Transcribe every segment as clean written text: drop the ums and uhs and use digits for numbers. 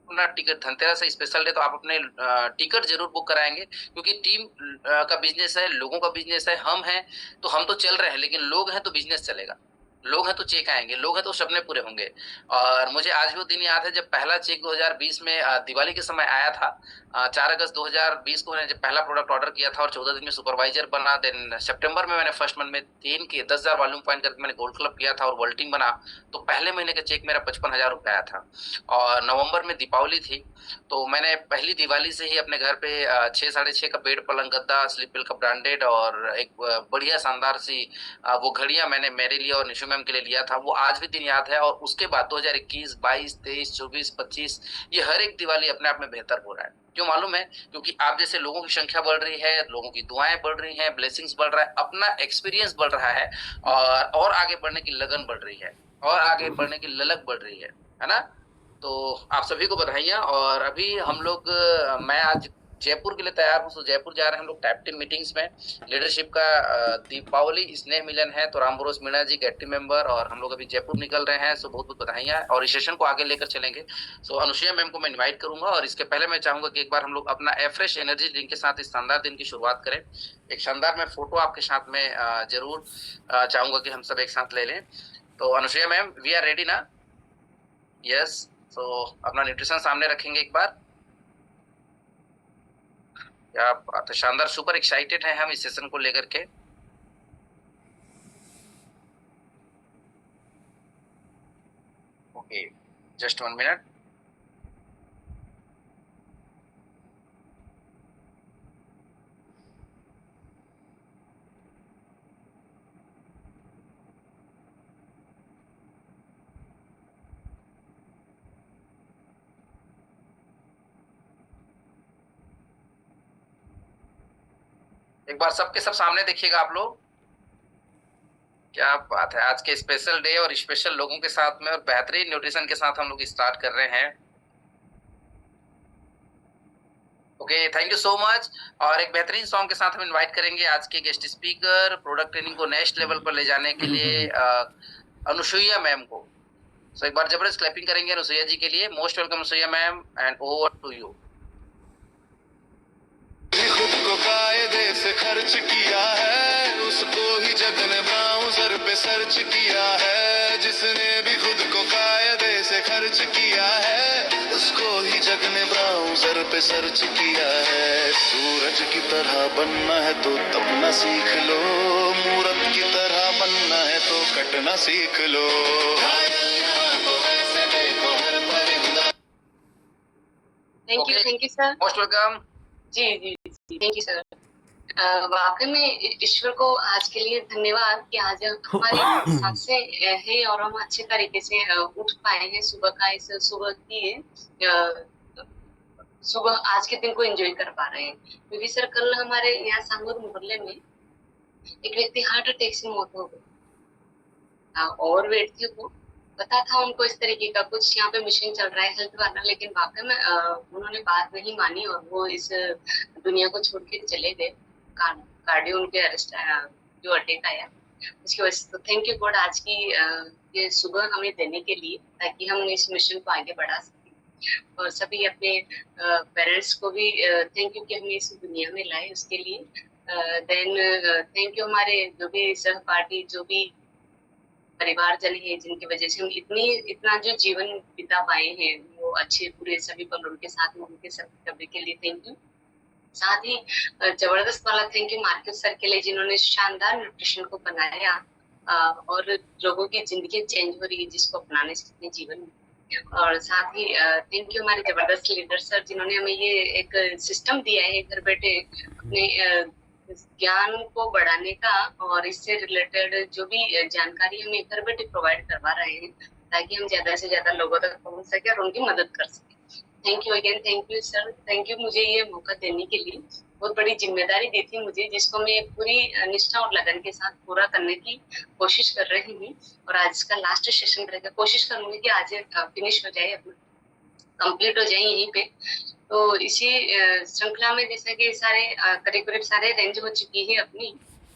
अपना टिकट धनतेरस है special day, तो आप अपने टिकट जरूर बुक कराएंगे, क्योंकि टीम का बिजनेस है, लोगों का बिजनेस है। हम हैं तो हम तो चल रहे हैं, लेकिन लोग हैं तो बिजनेस चलेगा। लोग हैं तो चेक आएंगे, लोग हैं तो सपने पूरे होंगे। और मुझे आज भी वो दिन याद है जब पहला चेक 2020 में दिवाली के समय आया था। 4 अगस्त 2020 को मैंने जब पहला प्रोडक्ट ऑर्डर किया था और 14 दिन में सुपरवाइजर बना। देन सितंबर में मैंने फर्स्ट मंथ में 3 के 10,000 वॉल्यूम पॉइंट करके मैंने गोल्ड क्लब किया था और वर्ल्ड टीम बना। तो पहले महीने का चेक मेरा 55,000 रुपये आया था। और नवंबर में दीपावली थी, तो मैंने पहली दिवाली से ही अपने घर पे 6 साढ़े 6 का बेड पलंग गद्दा स्लीपिल का ब्रांडेड और एक बढ़िया शानदार सी वो घड़ियां मैंने मेरे लिए और निशु मैम के लिए लिया था। वो आज भी दिन याद है। और उसके बाद 2021, 22, 23, 24, 25 ये हर एक दिवाली अपने आप में बेहतर हो रहा है। क्यों मालूम है? क्योंकि आप जैसे लोगों की संख्या बढ़ रही है, लोगों की दुआएं बढ़ रही हैं, ब्लेसिंग्स बढ़ रहा है, अपना एक्सपीरियंस बढ़ रहा है, और आगे बढ़ने की लगन बढ़ रही है, और आगे बढ़ने की ललक बढ़ रही है ना? तो आप सभी को बधाइयाँ। और अभी हम लोग मैं आज जयपुर के लिए तैयार हूँ, तो जयपुर जा रहे हैं हम लोग टाइप टीम मीटिंग्स में। लीडरशिप का दीपावली स्नेह मिलन है, तो राम बरोस मीणा जी गेट टीम मेंबर और हम लोग अभी जयपुर निकल रहे हैं। सो बहुत बहुत बधाइयाँ, और इस सेशन को आगे लेकर चलेंगे। सो अनुसुईया मैम को मैं इन्वाइट करूंगा, और इसके पहले मैं चाहूंगा कि एक बार हम लोग अपना फ्रेश एनर्जी ड्रिंक के साथ इस शानदार दिन की शुरुआत करें। एक शानदार मैं फोटो आपके साथ में जरूर चाहूंगा कि हम सब एक साथ ले लें। तो Anusuiya ma'am, we are ready ना? यस। तो अपना न्यूट्रिशन सामने रखेंगे एक बार। क्या बात है, शानदार, सुपर एक्साइटेड हैं हम इस सेशन को लेकर के। Okay, just 1 minute. एक बार सबके सब सामने देखिएगा आप लोग। क्या बात है, आज के स्पेशल डे और स्पेशल लोगों के साथ में और बेहतरीन न्यूट्रिशन के साथ हम लोग स्टार्ट कर रहे हैं। Okay, thank you so much. और एक बेहतरीन सॉन्ग के साथ हम इनवाइट करेंगे आज के गेस्ट स्पीकर, प्रोडक्ट ट्रेनिंग को नेक्स्ट लेवल पर ले जाने के लिए अनुसुईया मैम को। सो एक बार जबरदस्त क्लैपिंग करेंगे अनुसुईया जी के लिए। Most welcome Anusuiya ma'am, and over to you. खुद को कायदे से खर्च किया है, उसको ही जग ने ब्राउजर पे सर्च किया है। जिसने भी खुद को कायदे से खर्च किया है, उसको ही जग ने ब्राउजर पे सर्च किया है। सूरज की तरह बनना है तो तपना सीख लो, मूरत की तरह बनना है तो कटना सीख लो। Thank you sir. Most welcome. जी जी जी, थैंक यू सर। वाकई में ईश्वर को आज के लिए धन्यवाद कि आज हमारी सांसें हैं और हम अच्छे तरीके से उठ पाए हैं। सुबह का इस सुबह की सुबह आज के दिन को एंजॉय कर पा रहे हैं। क्योंकि सर कल हमारे यहाँ सांगूर मोहल्ले में एक व्यक्ति हार्ट अटैक से मौत हो गई। और व्यक्ति को पता था उनको इस तरीके का कुछ यहाँ पे मिशन चल रहा है हेल्थ वाला, लेकिन वाकई में उन्होंने बात नहीं मानी और वो इस दुनिया को छोड़ के चले गए। कार्डियो उनके अरेस्ट जो अटैक आया उसकी वजह से। तो थैंक यू गॉड आज की ये सुबह हमें देने के लिए, ताकि हम इस मिशन को आगे बढ़ा सकें। और सभी अपने पेरेंट्स को भी थैंक यू कि हमें इस दुनिया में लाए उसके लिए। देन थैंक यू हमारे जो भी सहपाठी, जो भी परिवारजन है, जिनकी वजह से हम इतना जो जीवन बिता पाए हैं वो अच्छे पूरे सभी पल उनके साथ में, उनके सभी के लिए थैंक यू। साथ ही जबरदस्त वाला थैंक यू मार्केट सर के लिए, जिन्होंने शानदार न्यूट्रिशन को बनाया और लोगों की जिंदगी चेंज हो रही है जिसको अपनाने से अपने जीवन में। और साथ ही थैंक यू हमारे जबरदस्त लीडर सर, जिन्होंने हमें ये एक सिस्टम दिया है घर बैठे अपने ज्ञान को बढ़ाने का, और इससे रिलेटेड जो भी जानकारी हमें घर बैठे प्रोवाइड करवा रहे हैं, ताकि हम ज्यादा से ज्यादा लोगों तक पहुंच सके और उनकी मदद कर सके। Thank you again, thank you sir, thank you मुझे ये मौका देने के लिए। बहुत बड़ी जिम्मेदारी दी थी मुझे, जिसको मैं पूरी निष्ठा और लगन के साथ पूरा करने की कोशिश कर रही हूँ। और आज इसका लास्ट सेशन रहेगा, कोशिश करूंगी कि आज फिनिश हो जाए, अपना कंप्लीट हो जाए यहीं पे। तो इसी श्रृंखला में जैसा कि सारे करीब सारे रेंज हो चुकी है अपनी,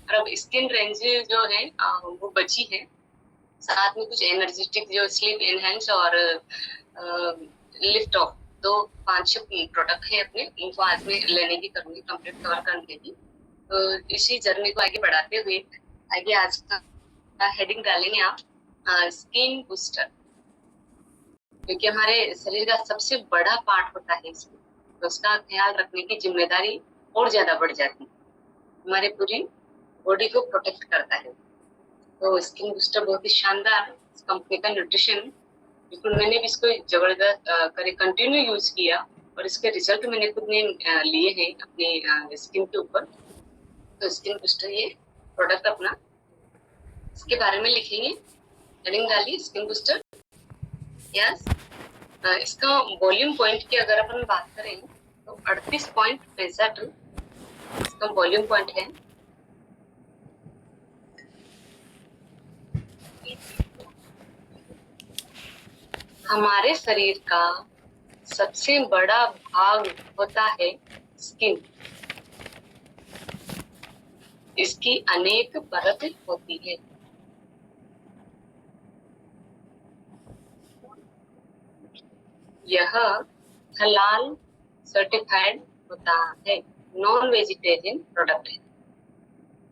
और अब स्किन रेंज जो है वो बची है। साथ में कुछ एनर्जेटिक जो स्लीप एनहेंस और लिफ्ट ऑफ 5 प्रोडक्ट है अपने, इनको आज मैं लेने की करूंगी, कंप्लीट कवर करने की। तो इसी जर्नी को आगे बढ़ाते हुए आगे आज का हेडिंग डालेंगे आप स्किन बूस्टर, क्योंकि हमारे शरीर का सबसे बड़ा पार्ट होता है इसमें, तो उसका ख्याल रखने की जिम्मेदारी और ज्यादा बढ़ जाती है, हमारे पूरी बॉडी को प्रोटेक्ट करता है। तो स्किन बूस्टर बहुत ही शानदार कंपनी का न्यूट्रिशन, बिल्कुल मैंने भी इसको जबरदस्त करे कंटिन्यू यूज किया और इसके रिजल्ट मैंने खुद ने लिए हैं अपने स्किन के ऊपर। तो स्किन बूस्टर ये प्रोडक्ट अपना, इसके बारे में लिखेंगे, हेडिंग डालिए स्किन बूस्टर। यस, इसका वॉल्यूम पॉइंट की अगर अपन बात करें तो 38.65 इसका वॉल्यूम पॉइंट है। हमारे शरीर का सबसे बड़ा भाग होता है स्किन, इसकी अनेक परत होती है। यह हलाल सर्टिफाइड होता है, नॉन वेजिटेरियन प्रोडक्ट है,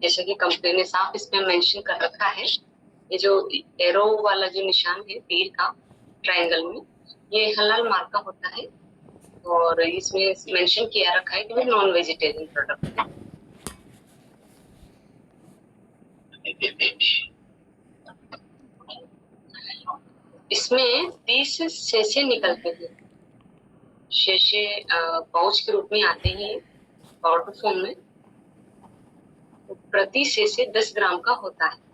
जैसे कि कंपनी ने साफ इसमें मेंशन कर रखा है। ये जो एरो वाला जो निशान है तीर का ट्रायंगल में, ये हलाल मार्का होता है और इसमें मेंशन किया रखा है कि वो नॉन वेजिटेरियन प्रोडक्ट है। इसमें 30 शेशे निकलते हैं, शेशे पाउच के रूप में आते हैं पाउडर फॉर्म में, प्रति शेशे 10 ग्राम का होता है।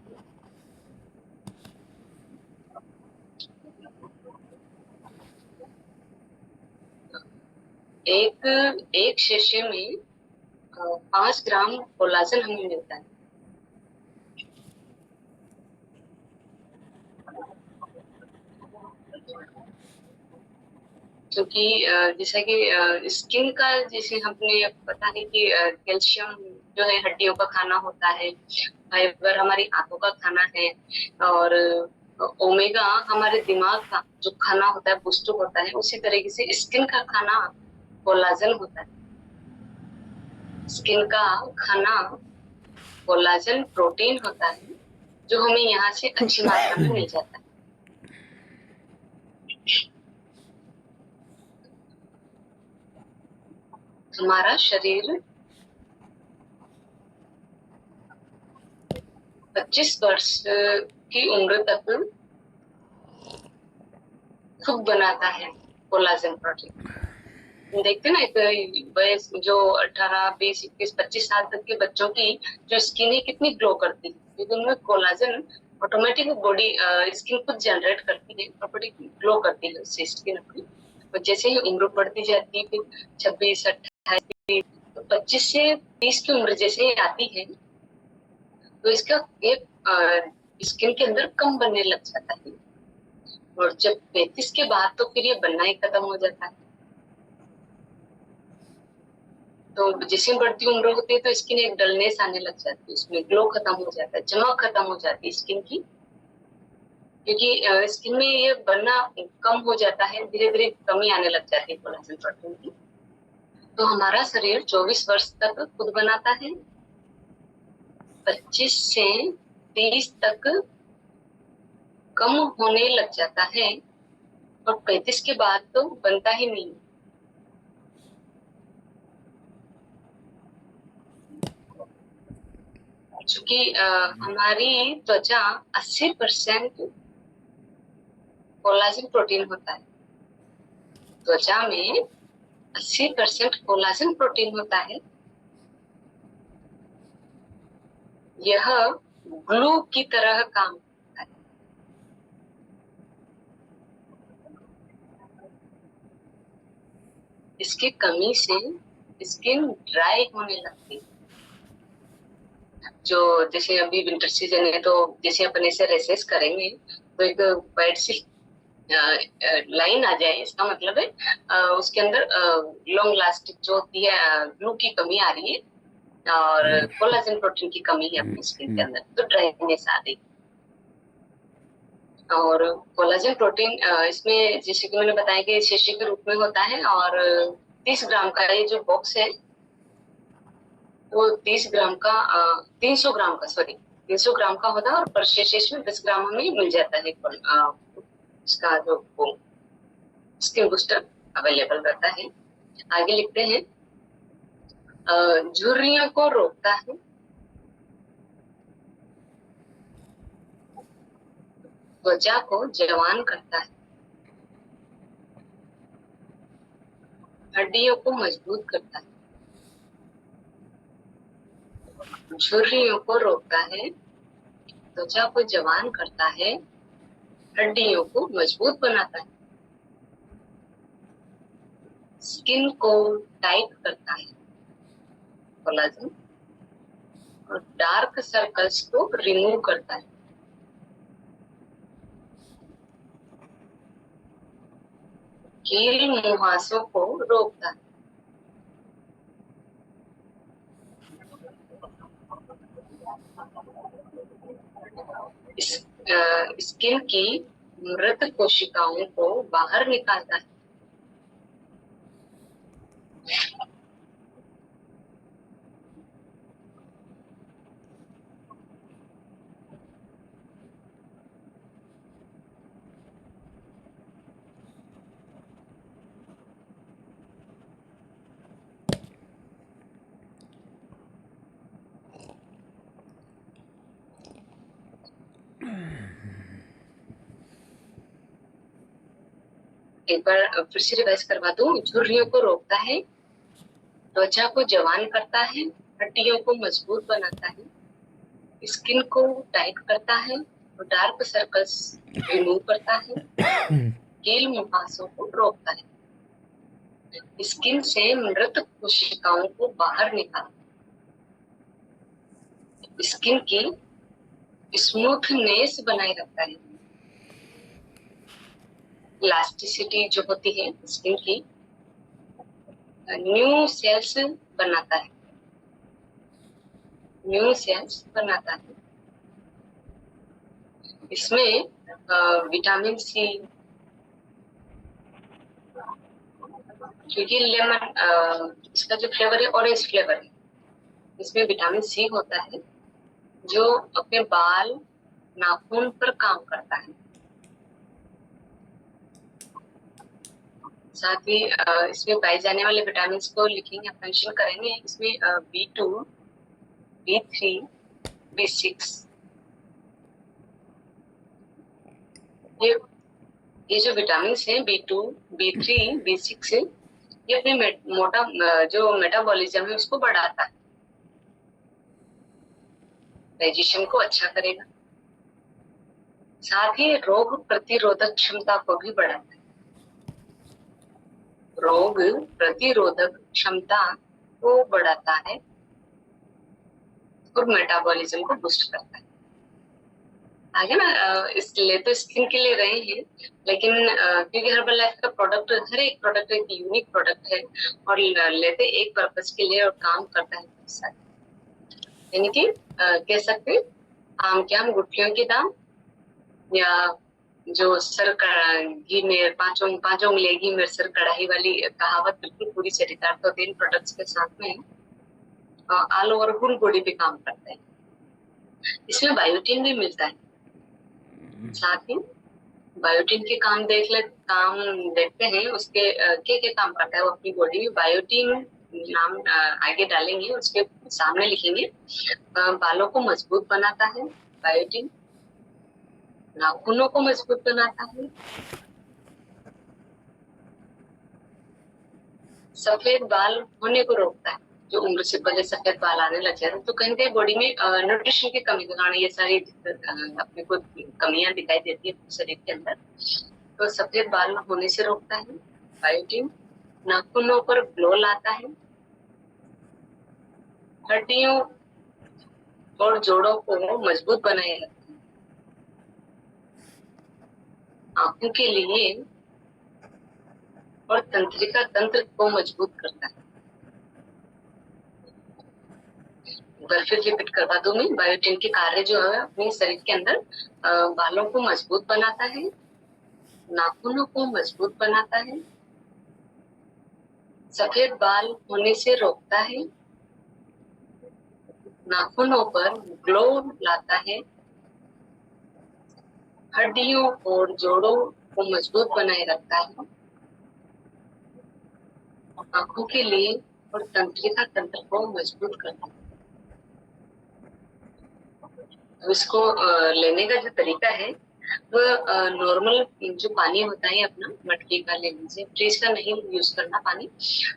एक शेशे में 5 ग्राम कोलाजन हमें मिलता है। क्योंकि जैसा कि स्किन का, जैसे हमने पता है कि कैल्शियम जो है हड्डियों का खाना होता है, फाइबर हमारी आंखों का खाना है, और ओमेगा हमारे दिमाग का जो खाना होता है बूस्टर होता है, उसी तरीके से स्किन का खाना कोलाजन होता है। स्किन का खाना कोलाजन प्रोटीन होता है, जो हमें यहाँ से अच्छी मात्रा में मिल जाता है। हमारा शरीर 25 वर्ष की उम्र तक खुद बनाता है कोलाजन प्रोटीन। देखते ना, एक वयस जो 18, 20, 21, 25 साल तक के बच्चों की जो स्किन है कितनी ग्लो करती है, क्योंकि उनमें कोलाजन ऑटोमेटिक बॉडी स्किन खुद जनरेट करती है, ऑटोमेटिक ग्लो करती है उससे स्किन अपनी। और जैसे ही उम्र बढ़ती जाती है, फिर 26, 28, 25 से 30 की उम्र जैसे ही आती है, तो इसका एक स्किन के अंदर कम बनने लग जाता है, और जब 35 के बाद तो फिर ये बनना ही खत्म हो जाता है। तो जैसे बढ़ती उम्र होती है तो स्किन एक डलनेस आने लग जाती है, उसमें ग्लो खत्म हो जाता है, चमक खत्म हो जाती है स्किन की, क्योंकि स्किन में ये बनना कम हो जाता है, धीरे धीरे कमी आने लग जाती है कोलाजन प्रोटीन की। तो हमारा शरीर 24 वर्ष तक खुद बनाता है, 25 से 30 तक कम होने लग जाता है, और 35 के बाद तो बनता ही नहीं। चूंकि हमारी त्वचा 80% कोलाजन प्रोटीन होता है, त्वचा में 80% कोलाजन प्रोटीन होता है। यह ग्लू की तरह काम करता है। इसकी कमी से स्किन ड्राई होने लगती है। जो जैसे अभी विंटर सीजन है, तो जैसे अपन ऐसे रेसेस करेंगे तो एक वाइट सी लाइन आ जाए, इसका मतलब है उसके अंदर लॉन्ग लास्टिक जो होती है ग्लू की कमी आ रही है और कोलाजन प्रोटीन की कमी है अपनी स्किन के अंदर, तो ड्राइनेस आ रही। और कोलाजन प्रोटीन इसमें जैसे कि मैंने बताया कि शीशी के रूप में होता है, और 30 ग्राम का ये जो बॉक्स है वो 30 ग्राम का 300 ग्राम का, सॉरी 300 ग्राम का होता है, और पर शीशी में 10 ग्राम हमें मिल जाता है। इसका जो स्किन बूस्टर अवेलेबल रहता है। आगे लिखते हैं, झुर्रियों को रोकता है, त्वचा को जवान करता है, हड्डियों को मजबूत करता है। झुर्रियों को रोकता है, त्वचा को जवान करता है, हड्डियों को मजबूत बनाता है, स्किन को टाइट करता है कोलाजन, और डार्क सर्कल्स को रिमूव करता है। कील मुहासों को रोकता है। स्किन की मृत कोशिकाओं को बाहर निकालता है। एक बार फिर से रिवाइज करवा दूं। झुर्रियों को रोकता है, त्वचा को जवान करता है, हड्डियों को मजबूत बनाता है, स्किन को टाइट करता है, और डार्क सर्कल्स रिमूव करता है, कील मुहासों को रोकता है, स्किन से मृत कोशिकाओं को बाहर निकालता है, स्किन की स्मूथनेस बनाए रखता है, इलास्टिसिटी जो होती है स्किन की, न्यू सेल्स बनाता है, न्यू सेल्स बनाता है। इसमें विटामिन सी, क्योंकि लेमन इसका जो फ्लेवर है ऑरेंज फ्लेवर है, इसमें विटामिन सी होता है जो अपने बाल नाखून पर काम करता है। साथ ही इसमें पाए जाने वाले विटामिन को लिखेंगे, मेंशन करेंगे। इसमें B2, B3, B6, ये जो विटामिन है B2, B3, B6 ये अपने जो मेटाबॉलिज्म है उसको बढ़ाता है, डाइजेशन को अच्छा करेगा, साथ ही रोग प्रतिरोधक क्षमता को भी बढ़ाता है, रोग प्रतिरोधक क्षमता को बढ़ाता है और मेटाबॉलिज्म को बूस्ट करता है। आगे ना इसलिए तो स्किन के लिए रहे हैं, लेकिन क्योंकि हर्बल लाइफ का प्रोडक्ट, हर एक प्रोडक्ट एक यूनिक प्रोडक्ट है और लेते एक पर्पस के लिए और काम करता है। यानी कि कह सकते हैं आम के आम गुठलियों के दाम, या जो सर घी में पांचों उंगली घी में सर कढ़ाई वाली कहावत बिल्कुल पूरी चरितार्थ होती है इन प्रोडक्ट्स के साथ में। ऑल ओवर फुल बॉडी पे काम करता है। इसमें बायोटिन भी मिलता है। साथ ही बायोटिन के काम देखते हैं उसके क्या काम करता है वो अपनी बॉडी में। बायोटिन नाम आगे डालेंगे, उसके सामने लिखेंगे बालों को मजबूत बनाता है बायोटिन, नाखूनों को मजबूत बनाता है, सफेद बाल होने को रोकता है। जो उम्र से पहले सफेद बाल आने लग जाते हैं तो कहीं कहीं बॉडी में न्यूट्रिशन की कमी के कारण ये सारी अपने को कमियां दिखाई देती है शरीर के अंदर, तो सफेद बाल होने से रोकता है बायोटिन। नाखूनों पर ग्लो लाता है, हड्डियों और जोड़ों को मजबूत बनाए रखता है, आंखों के लिए और तंत्रिका तंत्र को मजबूत करता है, बार फिर रिपीट करवा दूं मैं, बायोटिन के कार्य जो है अपने शरीर के अंदर बालों को मजबूत बनाता है, नाखूनों को मजबूत बनाता है, सफेद बाल होने से रोकता है, नाखूनों पर ग्लो लाता है, हड्डियों और जोड़ों को मजबूत बनाए रखता है, आंखों के लिए और तंत्रिका तंत्र को मजबूत करता है। इसको लेने का जो तरीका है वो नॉर्मल जो पानी होता है अपना मटके का ले लीजिए, फ्रिज का नहीं यूज करना पानी।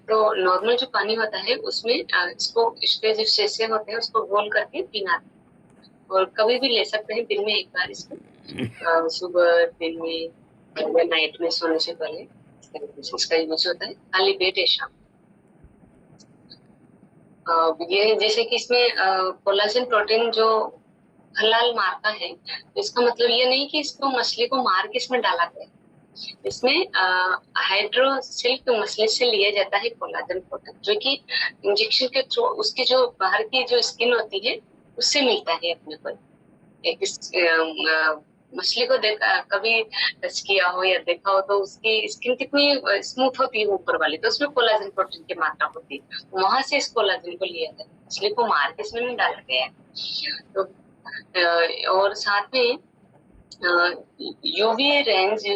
तो नॉर्मल जो पानी होता है उसमें इसको इसके जो शेषे होते हैं उसको घोल करके पीना, और कभी भी ले सकते हैं दिन में एक बार इसको, सुबह, दिन में, नाइट में सोने से पहले इसका यूज होता है, खाली पेट है शाम। ये जैसे कि इसमें कोलाजन प्रोटीन जो हलाल मारता है, इसका मतलब ये नहीं कि इसको मछली को मार के इसमें डाला गया, इसमें हाइड्रोसिल्क मछली से लिया जाता है कोलाजन प्रोटीन, जो कि इंजेक्शन के थ्रू उसकी जो बाहर की जो स्किन होती है उससे मिलता है अपने को। एक मछली को देखा कभी टच किया हो या देखा हो तो उसकी स्किन कितनी स्मूथ होती है ऊपर वाली, तो उसमें कोलाजन प्रोटीन की मात्रा होती है, वहां से इस कोलाजन को लिया जाता है, मछली को मार के इसमें नहीं डाला गया है। तो और साथ में यूवी रेंज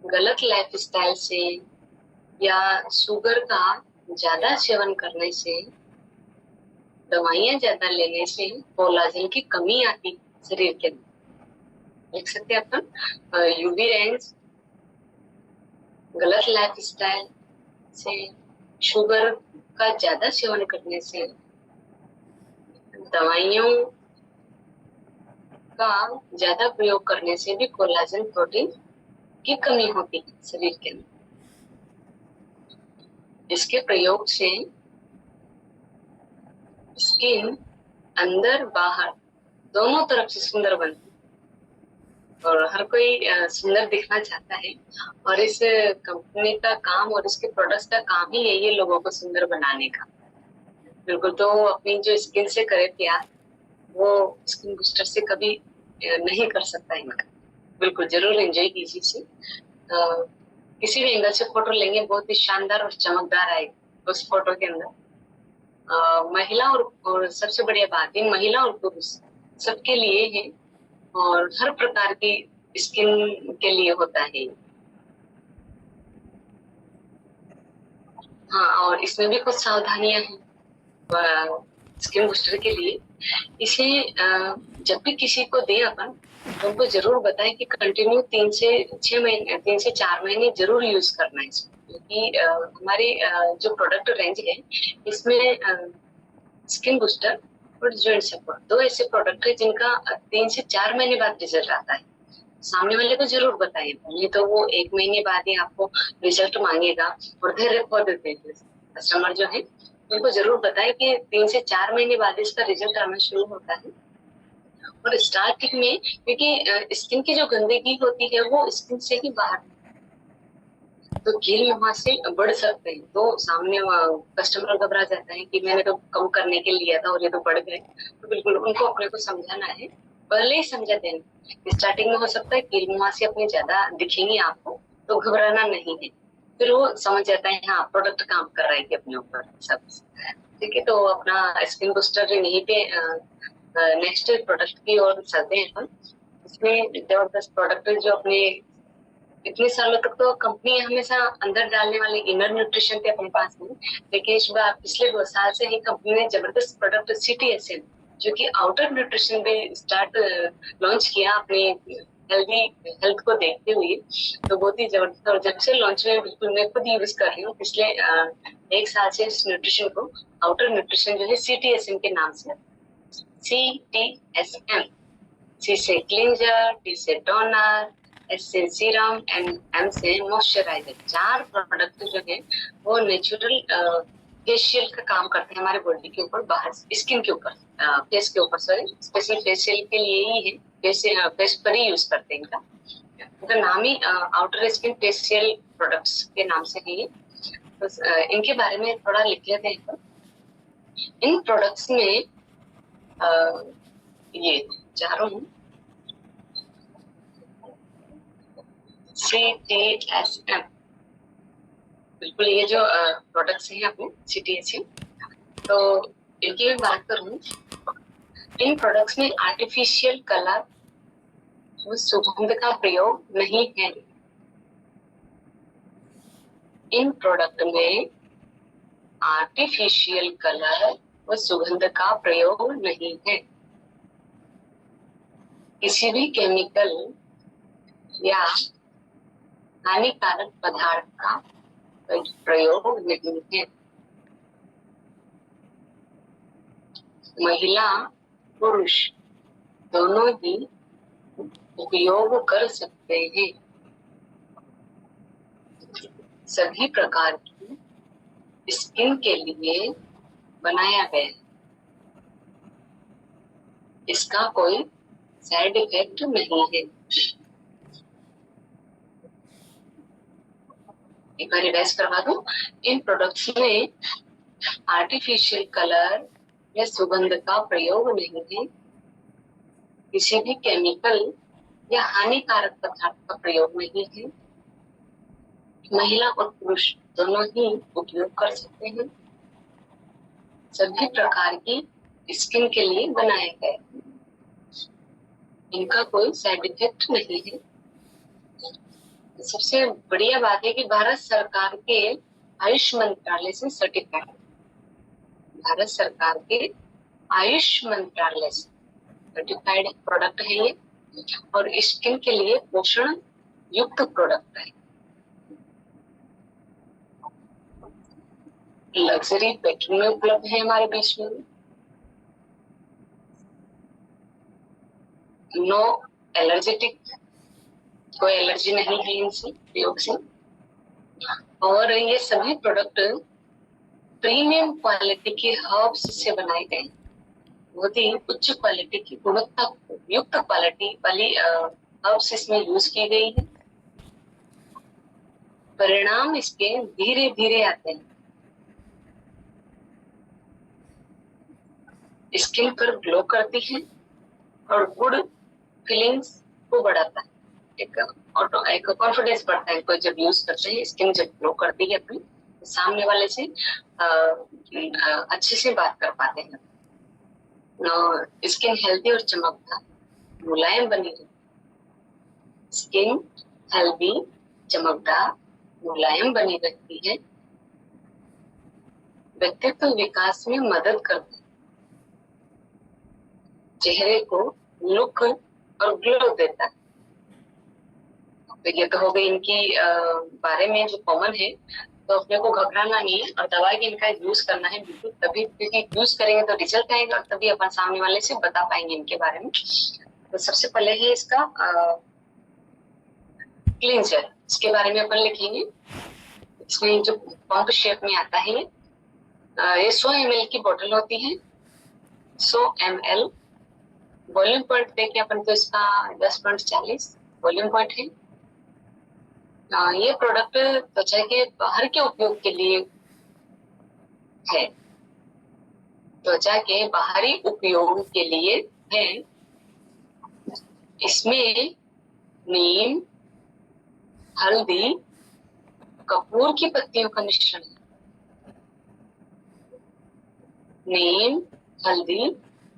गलत लाइफस्टाइल से या शुगर का ज्यादा सेवन करने से, दवाइयां ज्यादा लेने से कोलाजन की कमी आती शरीर के अंदर। देख सकते हैं अपन, यूवी रेंज, गलत लाइफस्टाइल से, शुगर का ज्यादा सेवन करने से, दवाइयों का ज्यादा प्रयोग करने से भी कोलाजन प्रोटीन की कमी होती है शरीर के अंदर। इसके प्रयोग से स्किन अंदर बाहर दोनों तरफ से सुंदर बनती है, और हर कोई सुंदर दिखना चाहता है, और इस कंपनी का काम और इसके प्रोडक्ट्स का काम ही है ये लोगों को सुंदर बनाने का। बिल्कुल, तो अपनी जो स्किन से करे प्यार वो स्किन बूस्टर से कभी नहीं कर सकता इनका। बिल्कुल जरूर एंजॉय कीजिए इसे। किसी भी एंगल से फोटो लेंगे बहुत ही शानदार और चमकदार आएगी उस फोटो के अंदर। महिला और सबसे बढ़िया बात है, महिला और पुरुष सबके लिए है, और हर प्रकार की स्किन के लिए होता है। हाँ, और इसमें भी कुछ सावधानियां हैं स्किन बूस्टर के लिए। इसे जब भी किसी को दे अपन तो उनको जरूर बताएं कि कंटिन्यू 3 से 4 महीने जरूर यूज करना है इसको, क्योंकि हमारी जो प्रोडक्ट रेंज है इसमें स्किन बूस्टर और जॉइंट सपोर्ट 2 ऐसे प्रोडक्ट है जिनका 3 से 4 महीने बाद रिजल्ट आता है। सामने वाले को जरूर बताइए, नहीं तो वो 1 महीने बाद ही आपको रिजल्ट मांगेगा और धैर्य खो देते हैं कस्टमर जो है। उनको जरूर बताएं कि 3 से 4 महीने बाद इसका रिजल्ट आना शुरू होता है। और स्टार्टिंग में क्योंकि स्किन की जो गंदगी होती है वो स्किन से ही बाहर, तो कील वहां से बढ़ सकते हैं, तो सामने कस्टमर घबरा जाता है कि मैंने तो कम करने के लिया था और ये तो बढ़ गए। तो बिल्कुल उनको अपने को समझाना है, पहले ही समझा देना। स्टार्टिंग में हो सकता है कील वहां से अपने ज्यादा दिखेंगे आपको, तो घबराना नहीं है, फिर वो समझ जाता है हाँ प्रोडक्ट काम कर रहा है अपने ऊपर सब। ठीक है, तो अपना स्किन बूस्टर यहीं पे नेक्स्ट प्रोडक्ट की ओर चलते हैं हम। इसमें जबरदस्त प्रोडक्ट जो अपने इतने सालों तक तो कंपनी हमेशा अंदर डालने वाले इनर न्यूट्रिशन थे अपने पास में, लेकिन इस बार पिछले 2 साल से ही कंपनी ने जबरदस्त प्रोडक्ट CTSM जो कि आउटर न्यूट्रिशन पे लॉन्च किया अपने हेल्थ को देखते हुए। तो बहुत ही जबरदस्त, और जब से लॉन्च में बिल्कुल मैं खुद यूज कर रही हूँ पिछले 1 साल से इस न्यूट्रिशन को। आउटर न्यूट्रिशन जो है CTSM के नाम से, CTSM, C से क्लींजर, T से टोनर, S से सीरम एंड M से मॉइस्चराइजर। 4 प्रोडक्ट जो है वो नेचुरल फेशियल का काम करते हैं हमारे बॉडी के ऊपर, बाहर स्किन के ऊपर, फेस के ऊपर, सॉरी स्पेशल फेशियल के लिए ही है, फेस पर ही यूज करते हैं इनका। तो नाम ही आउटर स्किन फेशियल प्रोडक्ट्स के नाम से है ये। तो इनके बारे में थोड़ा लिख लेते हैं। इन प्रोडक्ट्स में ये चारों CTSM, बिल्कुल ये जो प्रोडक्ट्स हैं अपने CTSM, तो इनकी मैं बात करूं, इन प्रोडक्ट्स में आर्टिफिशियल कलर व सुगंध का प्रयोग नहीं है। इन प्रोडक्ट में आर्टिफिशियल कलर व सुगंध का प्रयोग नहीं है। किसी भी केमिकल या हानिकारक पदार्थ का प्रयोग नहीं है। महिला पुरुष दोनों ही उपयोग कर सकते हैं। सभी प्रकार की स्किन के लिए बनाया गया है। इसका कोई साइड इफेक्ट नहीं है। एक बार रिवाइज करवा दूं, इन प्रोडक्ट्स में आर्टिफिशियल कलर या सुगंध का प्रयोग नहीं है। किसी भी केमिकल या हानिकारक पदार्थ का प्रयोग नहीं है। महिला और पुरुष दोनों ही उपयोग कर सकते हैं। सभी प्रकार की स्किन के लिए बनाए गए। इनका कोई साइड इफेक्ट नहीं है। सबसे बढ़िया बात है कि भारत सरकार के आयुष मंत्रालय से सर्टिफाइड, भारत सरकार के आयुष मंत्रालय से सर्टिफाइड प्रोडक्ट है ये, और स्किन के लिए पोषण युक्त प्रोडक्ट है। लग्जरी पैकिंग में उपलब्ध है हमारे बीच में। नो एलर्जेटिक, कोई एलर्जी नहीं है इनसे प्रयोग से। और ये सभी प्रोडक्ट प्रीमियम क्वालिटी के हर्ब्स से बनाए गए, बहुत ही उच्च क्वालिटी की गुणवत्ता युक्त क्वालिटी वाली हर्ब्स इसमें यूज की गई है। परिणाम इसके धीरे धीरे आते हैं। स्किन पर ग्लो करती है और गुड फीलिंग्स को बढ़ाता है। एक कॉन्फिडेंस बढ़ता है कोई जब यूज करते हैं। स्किन जब ग्लो करती है अपनी, सामने वाले से अच्छे से बात कर पाते हैं। स्किन हेल्दी और चमकदार मुलायम बनी रहती है। स्किन हेल्दी चमकदार मुलायम बनी रहती है। व्यक्तित्व विकास में मदद करती है। चेहरे को लुक और ग्लो देता है। तो ये तो हो गई इनकी बारे में जो कॉमन है। तो अपने को घबराना नहीं है और दवाई भी इनका यूज करना है बिल्कुल, तभी, क्योंकि यूज करेंगे तो रिजल्ट आएगा और तभी अपन सामने वाले से बता पाएंगे इनके बारे में। तो सबसे पहले है इसका क्लींजर, इसके बारे में अपन लिखेंगे। इसमें जो पंप शेप में आता है ये 100 ml की बोतल होती है। 100 ml वॉल्यूम पॉइंट देखिए अपन तो इसका 10.40 वॉल्यूम पॉइंट है। ये प्रोडक्ट त्वचा के बाहर के उपयोग के लिए है। त्वचा के बाहरी उपयोग के लिए है। इसमें नीम, हल्दी, कपूर की पत्तियों का मिश्रण है। नीम, हल्दी,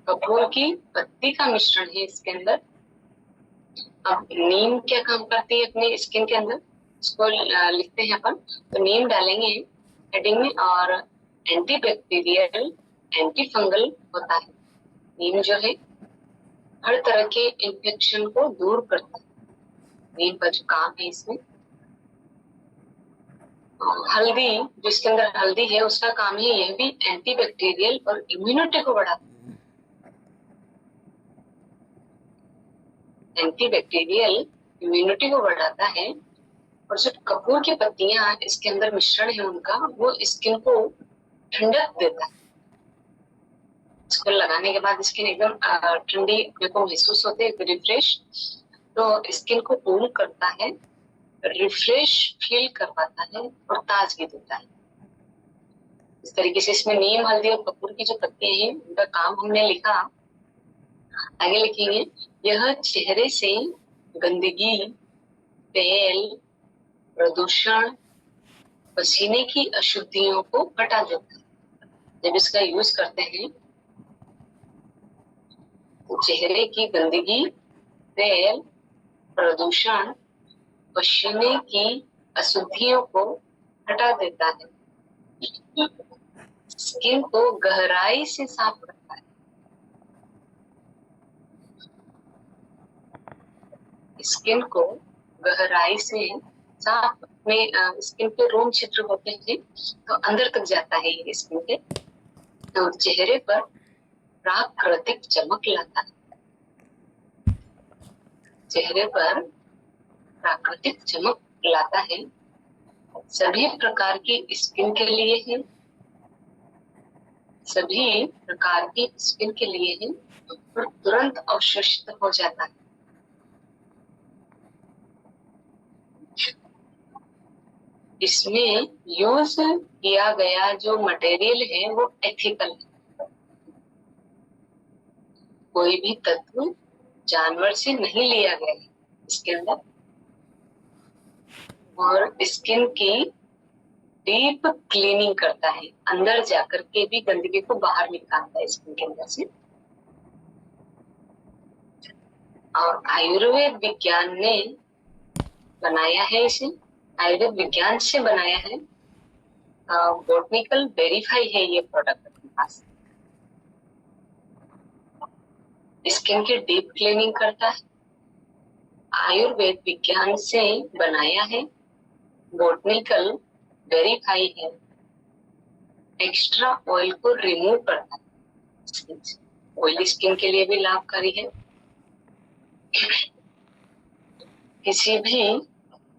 कपूर की पत्ती का मिश्रण है इसके अंदर। अब नीम क्या काम करती है अपने स्किन के अंदर, इसको लिखते हैं अपन। तो नीम डालेंगे हेडिंग में, और एंटी बैक्टीरियल, एंटी फंगल होता है। नीम जो है हर तरह के इन्फेक्शन को दूर करता है। नीम का जो काम है इसमें। हल्दी, जिसके अंदर हल्दी है, उसका काम है यह भी एंटी बैक्टीरियल और इम्यूनिटी को बढ़ाता है। एंटी बैक्टीरियल इम्यूनिटी को बढ़ाता है। और जो कपूर की पत्तियां इसके अंदर मिश्रण है उनका, वो स्किन को ठंडक देता है। इसको लगाने के बाद स्किन एकदम ठंडी अपने को महसूस होती है, रिफ्रेश। तो स्किन को कूल करता है, रिफ्रेश फील करवाता है और ताजगी देता है। इस तरीके से इसमें नीम, हल्दी और कपूर की जो पत्तियां हैं उनका काम हमने लिखा। आगे लिखेंगे, यह चेहरे से गंदगी, तेल, प्रदूषण, पसीने की अशुद्धियों को हटा देता है। जब इसका यूज करते हैं तो चेहरे की गंदगी, तेल, प्रदूषण, पसीने की अशुद्धियों को हटा देता है, स्किन को गहराई से साफ करता है, स्किन को गहराई से साफ में स्किन के रोम छिद्र होते हैं तो अंदर तक जाता है ये स्किन के, तो चेहरे पर प्राकृतिक चमक लाता है, चेहरे पर प्राकृतिक चमक लाता है, सभी प्रकार की स्किन के लिए है, सभी प्रकार की स्किन के लिए है और तुरंत अवशोषित हो जाता है। इसमें यूज किया गया जो मटेरियल है वो एथिकल है, कोई भी तत्व जानवर से नहीं लिया गया है इसके अंदर, और स्किन की डीप क्लीनिंग करता है, अंदर जाकर के भी गंदगी को बाहर निकालता है स्किन के अंदर से। और आयुर्वेद विज्ञान ने बनाया है इसे, आयुर्वेद विज्ञान से बनाया है, बॉटनिकल वेरीफाई है ये प्रोडक्ट अपने पास। स्किन की डीप क्लीनिंग करता है, आयुर्वेद विज्ञान से बनाया है, बॉटनिकल वेरीफाई है, एक्स्ट्रा ऑयल को रिमूव करता है, ऑयली स्किन के लिए भी लाभकारी है। किसी भी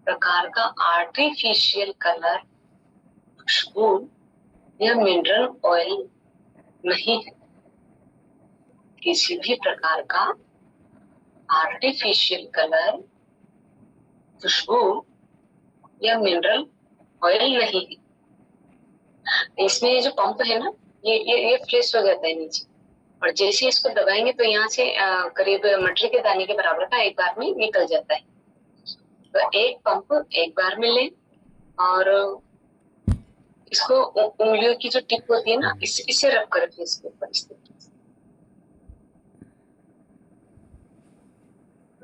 प्रकार का आर्टिफिशियल कलर, खुशबू या मिनरल ऑयल नहीं है, किसी भी प्रकार का आर्टिफिशियल कलर, खुशबू या मिनरल ऑयल नहीं है। इसमें ये जो पंप है ना, ये फ्रेश हो जाता है नीचे, और जैसे इसको दबाएंगे तो यहाँ से करीब मटर के दाने के बराबर का एक बार में निकल जाता है। तो एक पंप एक बार में लें और इसको उंगलियों की जो टिप होती है ना, इससे रब कर रखिए इसके ऊपर इस तरीके से।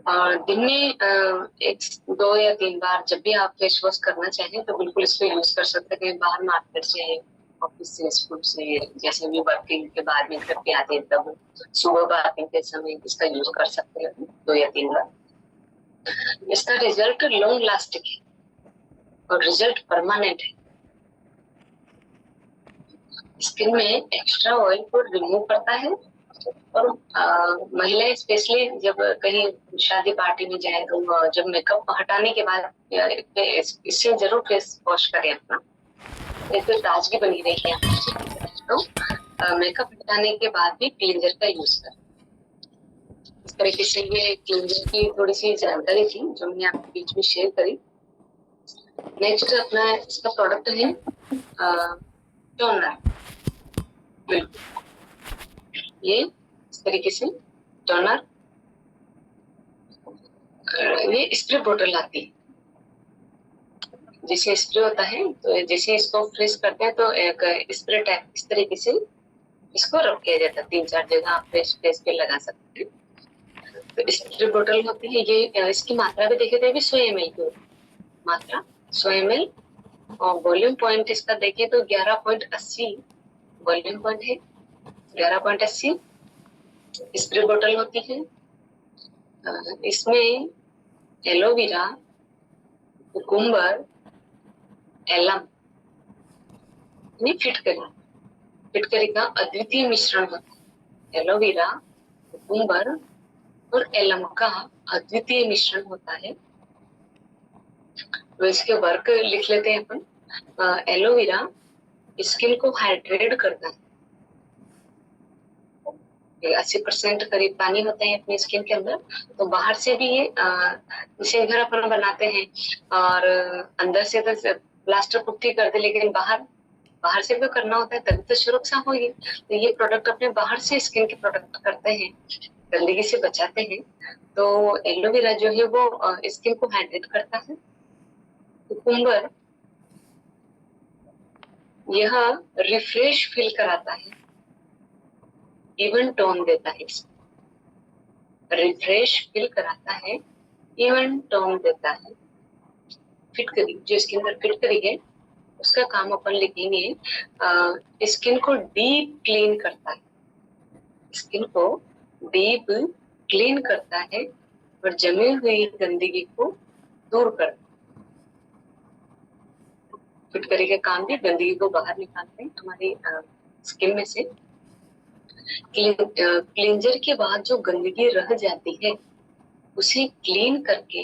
और दिन में 1, 2 या 3 बार जब भी आप फेस वॉश करना चाहें तो बिल्कुल इसको यूज कर सकते हैं। कहीं बाहर मार्केट से, ऑफिस से, स्कूल से, जैसे भी वर्किंग के बाद में घर पे आते हैं तब सुबह बाथिंग के समय इसका यूज कर सकते हैं 2 या 3 बार। इसका रिजल्ट लॉन्ग लास्टिंग है और रिजल्ट परमानेंट है। स्किन में एक्स्ट्रा ऑयल को रिमूव करता है, और महिलाएं स्पेशली जब कहीं शादी पार्टी में जाए तो जब मेकअप हटाने के बाद इससे जरूर फेस वॉश करें अपना, इससे ताजगी बनी रहेगी। तो मेकअप हटाने के बाद भी क्लींजर का यूज करें। इस तरीके से ये क्लींजर की थोड़ी सी जानकारी थी जो मैंने आपके बीच में शेयर करी। नेक्स्ट अपना इसका प्रोडक्ट है टोनर। ये इस तरीके से टोनर, ये स्प्रे बोतल आती है, जैसे स्प्रे होता है तो जैसे इसको फ्रेश करते हैं तो एक स्प्रे टाइप इस तरीके से इसको रब किया जाता है। 3-4 जगह आप फेस पे लगा सकते हैं। तो स्प्रे बोतल होती है ये, इसकी मात्रा भी देखे थे 100 ml की मात्रा, 100 ml, और वॉल्यूम पॉइंट इसका देखें तो 11.80 वॉल्यूम पॉइंट है, 11.80 स्प्रे बोतल होती है। इसमें एलोवेरा, कुकुम्बर, एलम, फिटकरी का अद्वितीय मिश्रण होता है। एलोवेरा, कुकुम्बर और एलम का अद्वितीय मिश्रण होता है। तो इसके वर्क लिख लेते हैं अपन। एलोवेरा स्किन को हाइड्रेट करता है, 80% करीब पानी होता है अपनी स्किन के अंदर, तो बाहर से भी ये जैसे घर अपन बनाते हैं और अंदर से तो प्लास्टर पुट्टी कर दे, लेकिन बाहर से भी करना होता है तभी तो सुरक्षा होगी। तो ये प्रोडक्ट अपने बाहर से स्किन के प्रोटेक्ट करते हैं गंदगी से बचाते हैं। तो एलोवेरा जो है वो स्किन को हाइड्रेट करता है। कुकुम्बर यह रिफ्रेश फील कराता है, इवन टोन देता है। रिफ्रेश फील कराता है, इवन टोन देता है। फिटकरी, जो इसके अंदर फिटकरी है उसका काम अपन लिखेंगे। स्किन को डीप क्लीन करता है, स्किन को डीप क्लीन करता है और जमी हुई गंदगी को दूर करता है। फिटकरी का काम भी गंदगी को बाहर निकालते हैं हमारी स्किन में से। क्लींजर के बाद जो गंदगी रह जाती है उसे क्लीन करके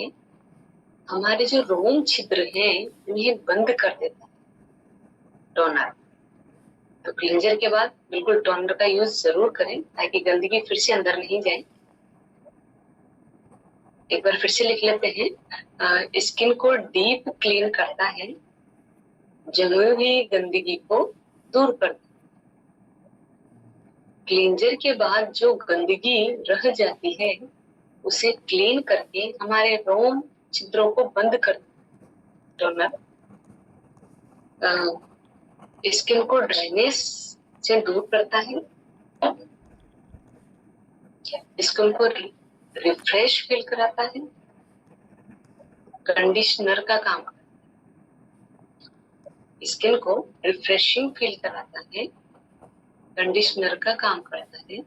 हमारे जो रोम छिद्र हैं उन्हें बंद कर देता है टोनर। तो क्लींजर के बाद बिल्कुल टोनर का यूज जरूर करें ताकि गंदगी फिर से अंदर नहीं जाए। एक बार फिर से लिख लेते हैं। स्किन को डीप क्लीन करता है, जमी हुई गंदगी को दूर करता है। क्लींजर के बाद जो गंदगी रह जाती है उसे क्लीन करके हमारे रोम छिद्रों को बंद कर टोनर स्किन को ड्राइनेस से दूर करता है, स्किन को रिफ्रेश फील कराता है, कंडीशनर का काम करता है। स्किन को रिफ्रेशिंग फील कराता है, कंडीशनर का काम करता है।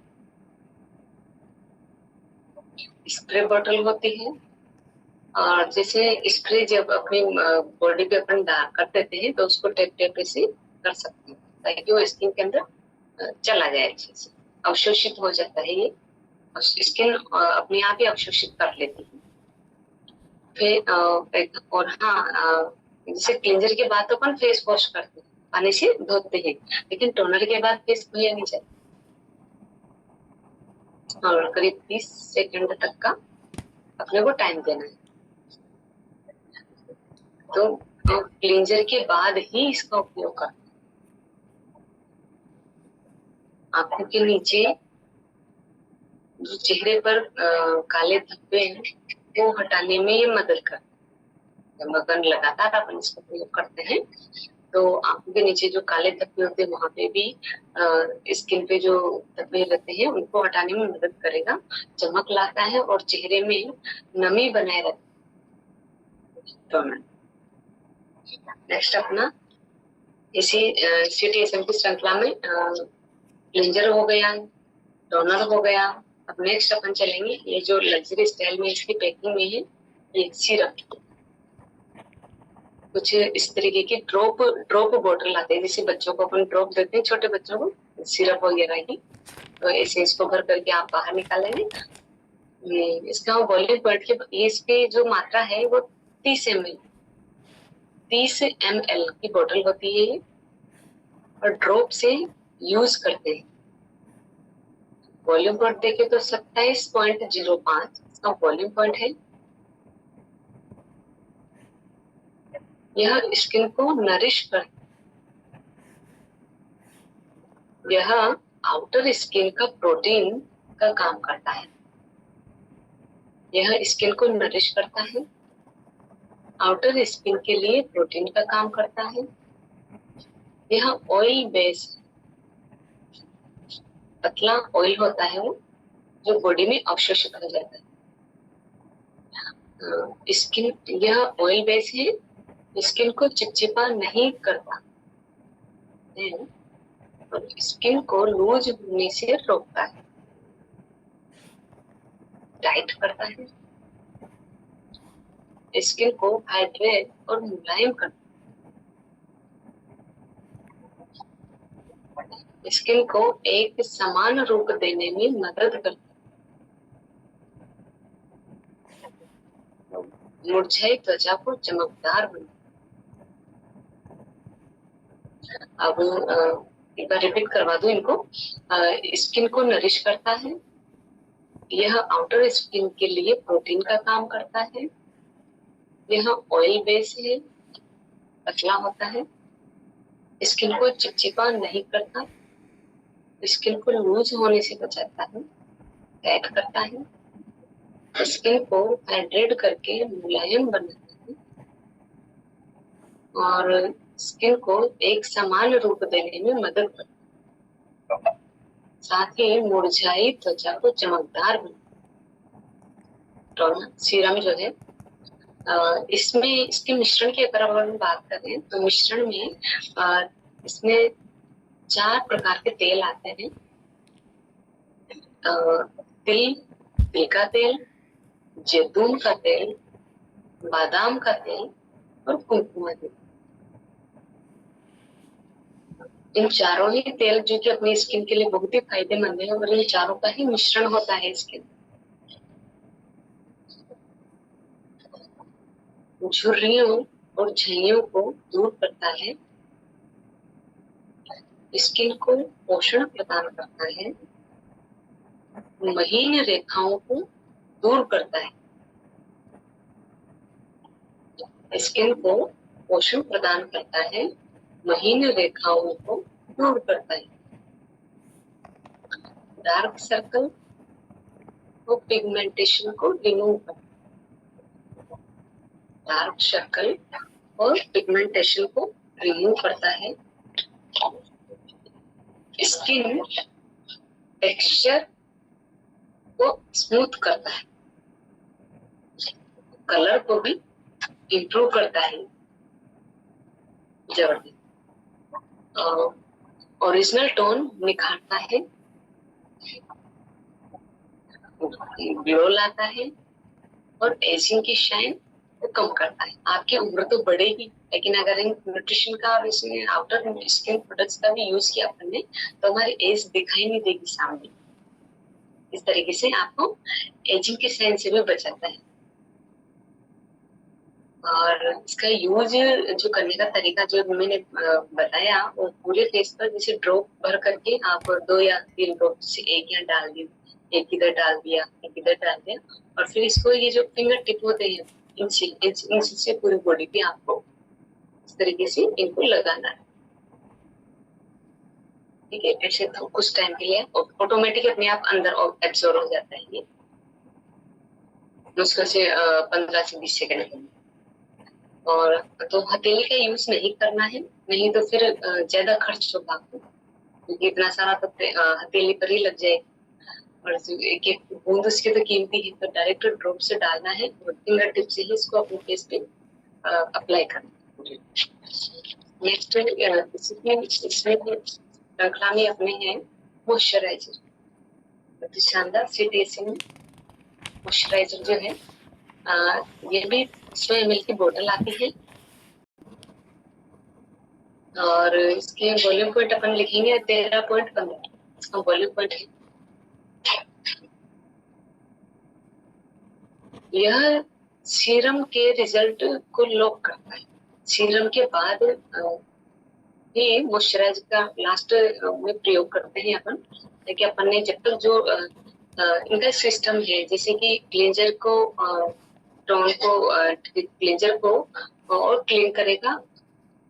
स्प्रे बॉटल होती है और जैसे स्प्रे जब अपनी बॉडी पे अपन कर देते हैं तो उसको टेप टेप से कर सकते हैं ताकि वो स्किन के अंदर चला जाए, अच्छे से अवशोषित हो जाता है। ये स्किन अपने आप ही अवशोषित कर लेती है। फिर और हाँ, जैसे क्लींजर के बाद तो अपन फेस वॉश करते हैं, पानी से धोते हैं, लेकिन टोनर के बाद फेस धोया नहीं जाता और करीब 30 सेकंड तक का अपने को टाइम देना है। तो क्लींजर के बाद ही इसका उपयोग करना। आंखों के नीचे जो चेहरे पर काले धब्बे हैं वो हटाने में ये मदद करता है। जब अपन लगातार अपन इसका प्रयोग करते हैं तो आंखों के नीचे जो काले धब्बे होते हैं वहां पे भी स्किन पे जो धब्बे रहते हैं उनको हटाने में मदद करेगा, चमक लाता है और चेहरे में नमी बनाए रखता है। नेक्स्ट अपना इसी CTSM की श्रृंखला में क्लींजर हो गया, टोनर हो गया। अब नेक्स्ट अपन चलेंगे, ये जो लग्जरी स्टाइल में इसकी पैकिंग में है ये सिरप। कुछ इस तरीके की ड्रॉप बॉटल आते हैं, जैसे बच्चों को अपन ड्रॉप देते हैं, छोटे बच्चों को सिरप वगैरह की। तो ऐसे इसको भर करके आप बाहर निकालेंगे। इसका वॉल्यूम पॉइंट के इसकी जो मात्रा है वो 30 ml की बोतल होती है ये, और ड्रॉप से यूज करते हैं। वॉल्यूम पॉइंट देखे तो 27.05 इसका वॉल्यूम पॉइंट है। यह स्किन को नरिश कर, यह आउटर स्किन का प्रोटीन का काम करता है। यह स्किन को नरिश करता है, आउटर स्किन के लिए प्रोटीन का काम करता है। यह ऑयल बेस, पतला ऑयल होता है वो जो बॉडी में अवशोषित हो जाता है। स्किन, यह ऑयल बेस है, स्किन को चिपचिपा नहीं करता है और स्किन को लूज होने से रोकता है, टाइट करता है, स्किन को हाइड्रेट और मुलायम करता है, स्किन को एक समान रूप देने में मदद करता है, मुरझाई त्वचा को चमकदार बनाता है। अब एक बार रिपीट करवा दूं इनको। स्किन को नरिश करता है, यह आउटर स्किन के लिए प्रोटीन का काम करता है, यह ऑयल बेस है, पतला होता है, स्किन को चिपचिपा नहीं करता, स्किन को लूज होने से बचाता है, टाइट करता है, स्किन को हाइड्रेट करके मुलायम बनाता है और स्किन को एक समान रूप देने में मदद करता है। साथ ही मुरझाई त्वचा को चमकदार बनाता। सीरम जो है इसमें इसके मिश्रण की अगर हम बात करें तो मिश्रण में इसमें 4 प्रकार के तेल आते हैं। तिल का तेल, जैतून का तेल, बादाम का तेल और कुंकुम तेल। इन चारों ही तेल जो कि अपनी स्किन के लिए बहुत ही फायदेमंद है और इन चारों का ही मिश्रण होता है स्किन। झुर्रियों और झुर्रियों को दूर करता है, स्किन को पोषण प्रदान करता है, महीन रेखाओं को दूर करता है। स्किन को पोषण प्रदान करता है, महीन रेखाओं को दूर करता है। डार्क सर्कल और पिगमेंटेशन को रिमूव करता है। डार्क सर्कल और पिगमेंटेशन को रिमूव करता है। स्किन टेक्सचर को स्मूथ करता है, कलर को भी इंप्रूव करता है। जबरदस्त ओरिजिनल टोन निखारता है, ग्लो लाता है और एजिंग की शाइन को कम करता है। आपकी उम्र तो बढ़ेगी लेकिन अगर इन न्यूट्रिशन का और इसमें आउटर स्किन प्रोडक्ट्स का भी यूज किया आपने तो हमारी एज दिखाई नहीं देगी सामने। इस तरीके से आपको एजिंग के साइन से भी बचाता है। और इसका यूज जो करने का तरीका जो मैंने बताया वो पूरे फेस पर जैसे ड्रॉप भर करके आप 2 या 3 ड्रॉप से एक यहाँ डाल दिया, एक इधर डाल दिया, एक इधर डाल दिया और फिर इसको ये जो फिंगर टिप होते हैं इनसे पूरी बॉडी पे आपको इस तरीके से इनको लगाना है। ठीक है, ऐसे तो कुछ टाइम के लिए ऑटोमेटिक अपने आप अंदर एब्जॉर्ब हो जाता है ये मुश्किल से 15 से 20 सेकंड के लिए। और तो हथेली का यूज नहीं करना है, नहीं तो फिर ज्यादा खर्च होगा आपको क्योंकि इतना सारा तो हथेली पर ही लग जाए और एक एक बूंद उसकी तो कीमती है। तो डायरेक्ट ड्रॉप से डालना है और फिंगर टिप से ही इसको अपने फेस पे अप्लाई करना है। नेक्स्ट इसमें श्रृंखला में अपने हैं मॉइस्चराइजर। तो शानदार सिटेसिन मॉइस्चराइजर जो है ये भी 100 ml की बोतल आती है और इसके वॉल्यूम पॉइंट अपन लिखेंगे 13.15 इसका वॉल्यूम पॉइंट है। यह सीरम के रिजल्ट को लॉक करता है। सीरम के बाद ये मॉइस्चराइजर का लास्ट में प्रयोग करते हैं अपन, लेकिन अपन ने जब तक जो इनका सिस्टम है जैसे कि क्लींजर को टोन को क्लींजर को और क्लीन करेगा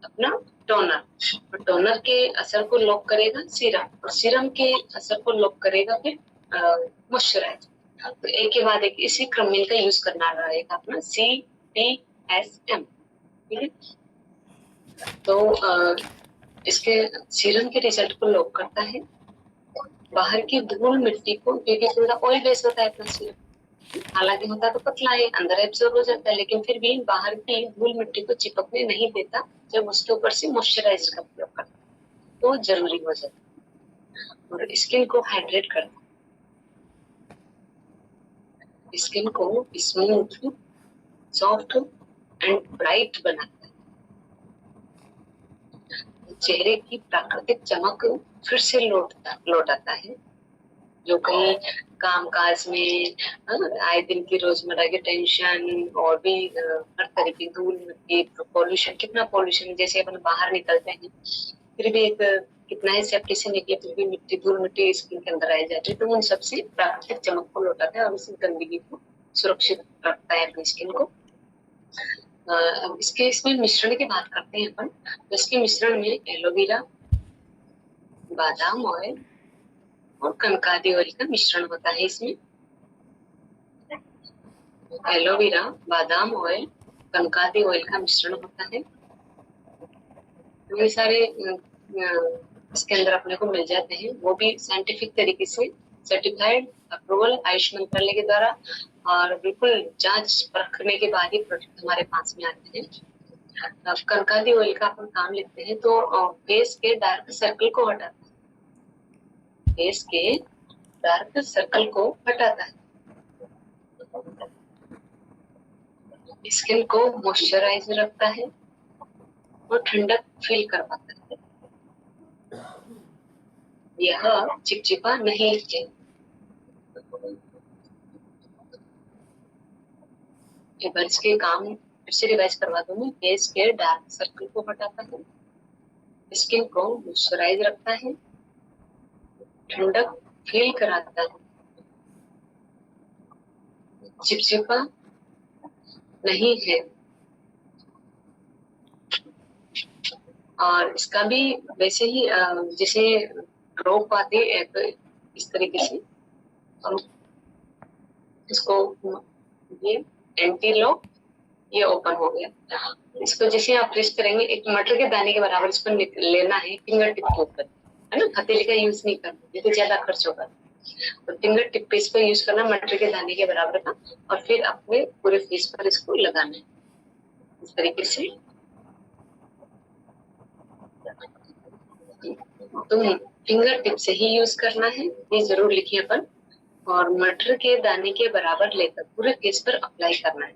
अपना टोनर और टोनर के असर को लॉक करेगा सीरम और सीरम के असर को लॉक करेगा फिर मॉइस्चराइजर। तो एक के बाद एक इसी क्रम में इनका यूज करना रहेगा अपना CPSM। ठीक है, तो इसके सीरम के रिजल्ट को लॉक करता है। बाहर की धूल मिट्टी को, क्योंकि थोड़ा ऑयल बेस होता है अपना सीरम, हालांकि होता तो पतला है अंदर एब्जॉर्ब हो जाता है लेकिन फिर भी बाहर की धूल मिट्टी को चिपकने नहीं देता जब उसके ऊपर से मॉइस्चराइजर का प्रयोग करता तो जरूरी हो जाता है। और स्किन को हाइड्रेट करता है, स्किन को स्मूथ सॉफ्ट एंड ब्राइट बनाता है, चेहरे की प्राकृतिक चमक फिर से लौटाता है। जो कहीं काम काज में आए दिन की रोजमर्रा की टेंशन और भी हर तरह की धूल मिट्टी पॉल्यूशन, कितना पॉल्यूशन, जैसे अपन बाहर निकलते हैं फिर भी एक कितना ही सेफ्टी से निकले फिर भी मिट्टी धूल मिट्टी स्किन के अंदर आई जाती है। तो उन सबसे प्राकृतिक चमक को लौटाता है और उसी गंदगी को सुरक्षित रखता है अपनी स्किन को। इसके इसमें मिश्रण की बात करते हैं अपन, तो इसके मिश्रण में एलोवेरा, बादाम ऑयल और कनकादी ऑयल का मिश्रण होता है इसमें। एलोवेरा, बादाम ऑयल, कनकादी ऑयल का मिश्रण होता है। ये सारे इसके अंदर अपने को मिल जाते हैं, वो भी साइंटिफिक तरीके से सर्टिफाइड, अप्रूवल आयुष मंत्रालय के द्वारा, और बिल्कुल जांच परख करने के बाद ही प्रोडक्ट हमारे पास में आते हैं। अब कनकादी ऑयल का अपन काम लेते हैं तो फेस के डार्क सर्कल को हटाता है, फेस के डार्क सर्कल को हटाता है, स्किन को मॉइस्चराइज रखता है और ठंडक फील करवाता है। यह चिपचिपा नहीं है। एक बार इसके काम फिर से रिवाइज करवा दूं मैं। फेस के डार्क सर्कल को हटाता है, स्किन को मॉइस्चराइज रखता है, ठंडक फील कराता है, चिपचिपा नहीं है। और इसका भी वैसे ही जैसे रोक पाते इस तरीके से हम इसको, ये एंटी लॉक, ये ओपन हो गया। इसको जैसे आप प्रेस करेंगे, एक मटर के दाने के बराबर इसको लेना है फिंगर टिप के ऊपर, है ना। हथेली का यूज नहीं करना, ये तो ज्यादा खर्च होगा। तो फिंगर टिप पे इसको यूज करना मटर के दाने के बराबर का, और फिर अपने पूरे फेस पर इसको लगाना है इस तरीके से। तो फिंगर टिप से ही यूज करना है, ये जरूर लिखिए अपन। और मटर के दाने के बराबर लेकर पूरे फेस पर अप्लाई करना है।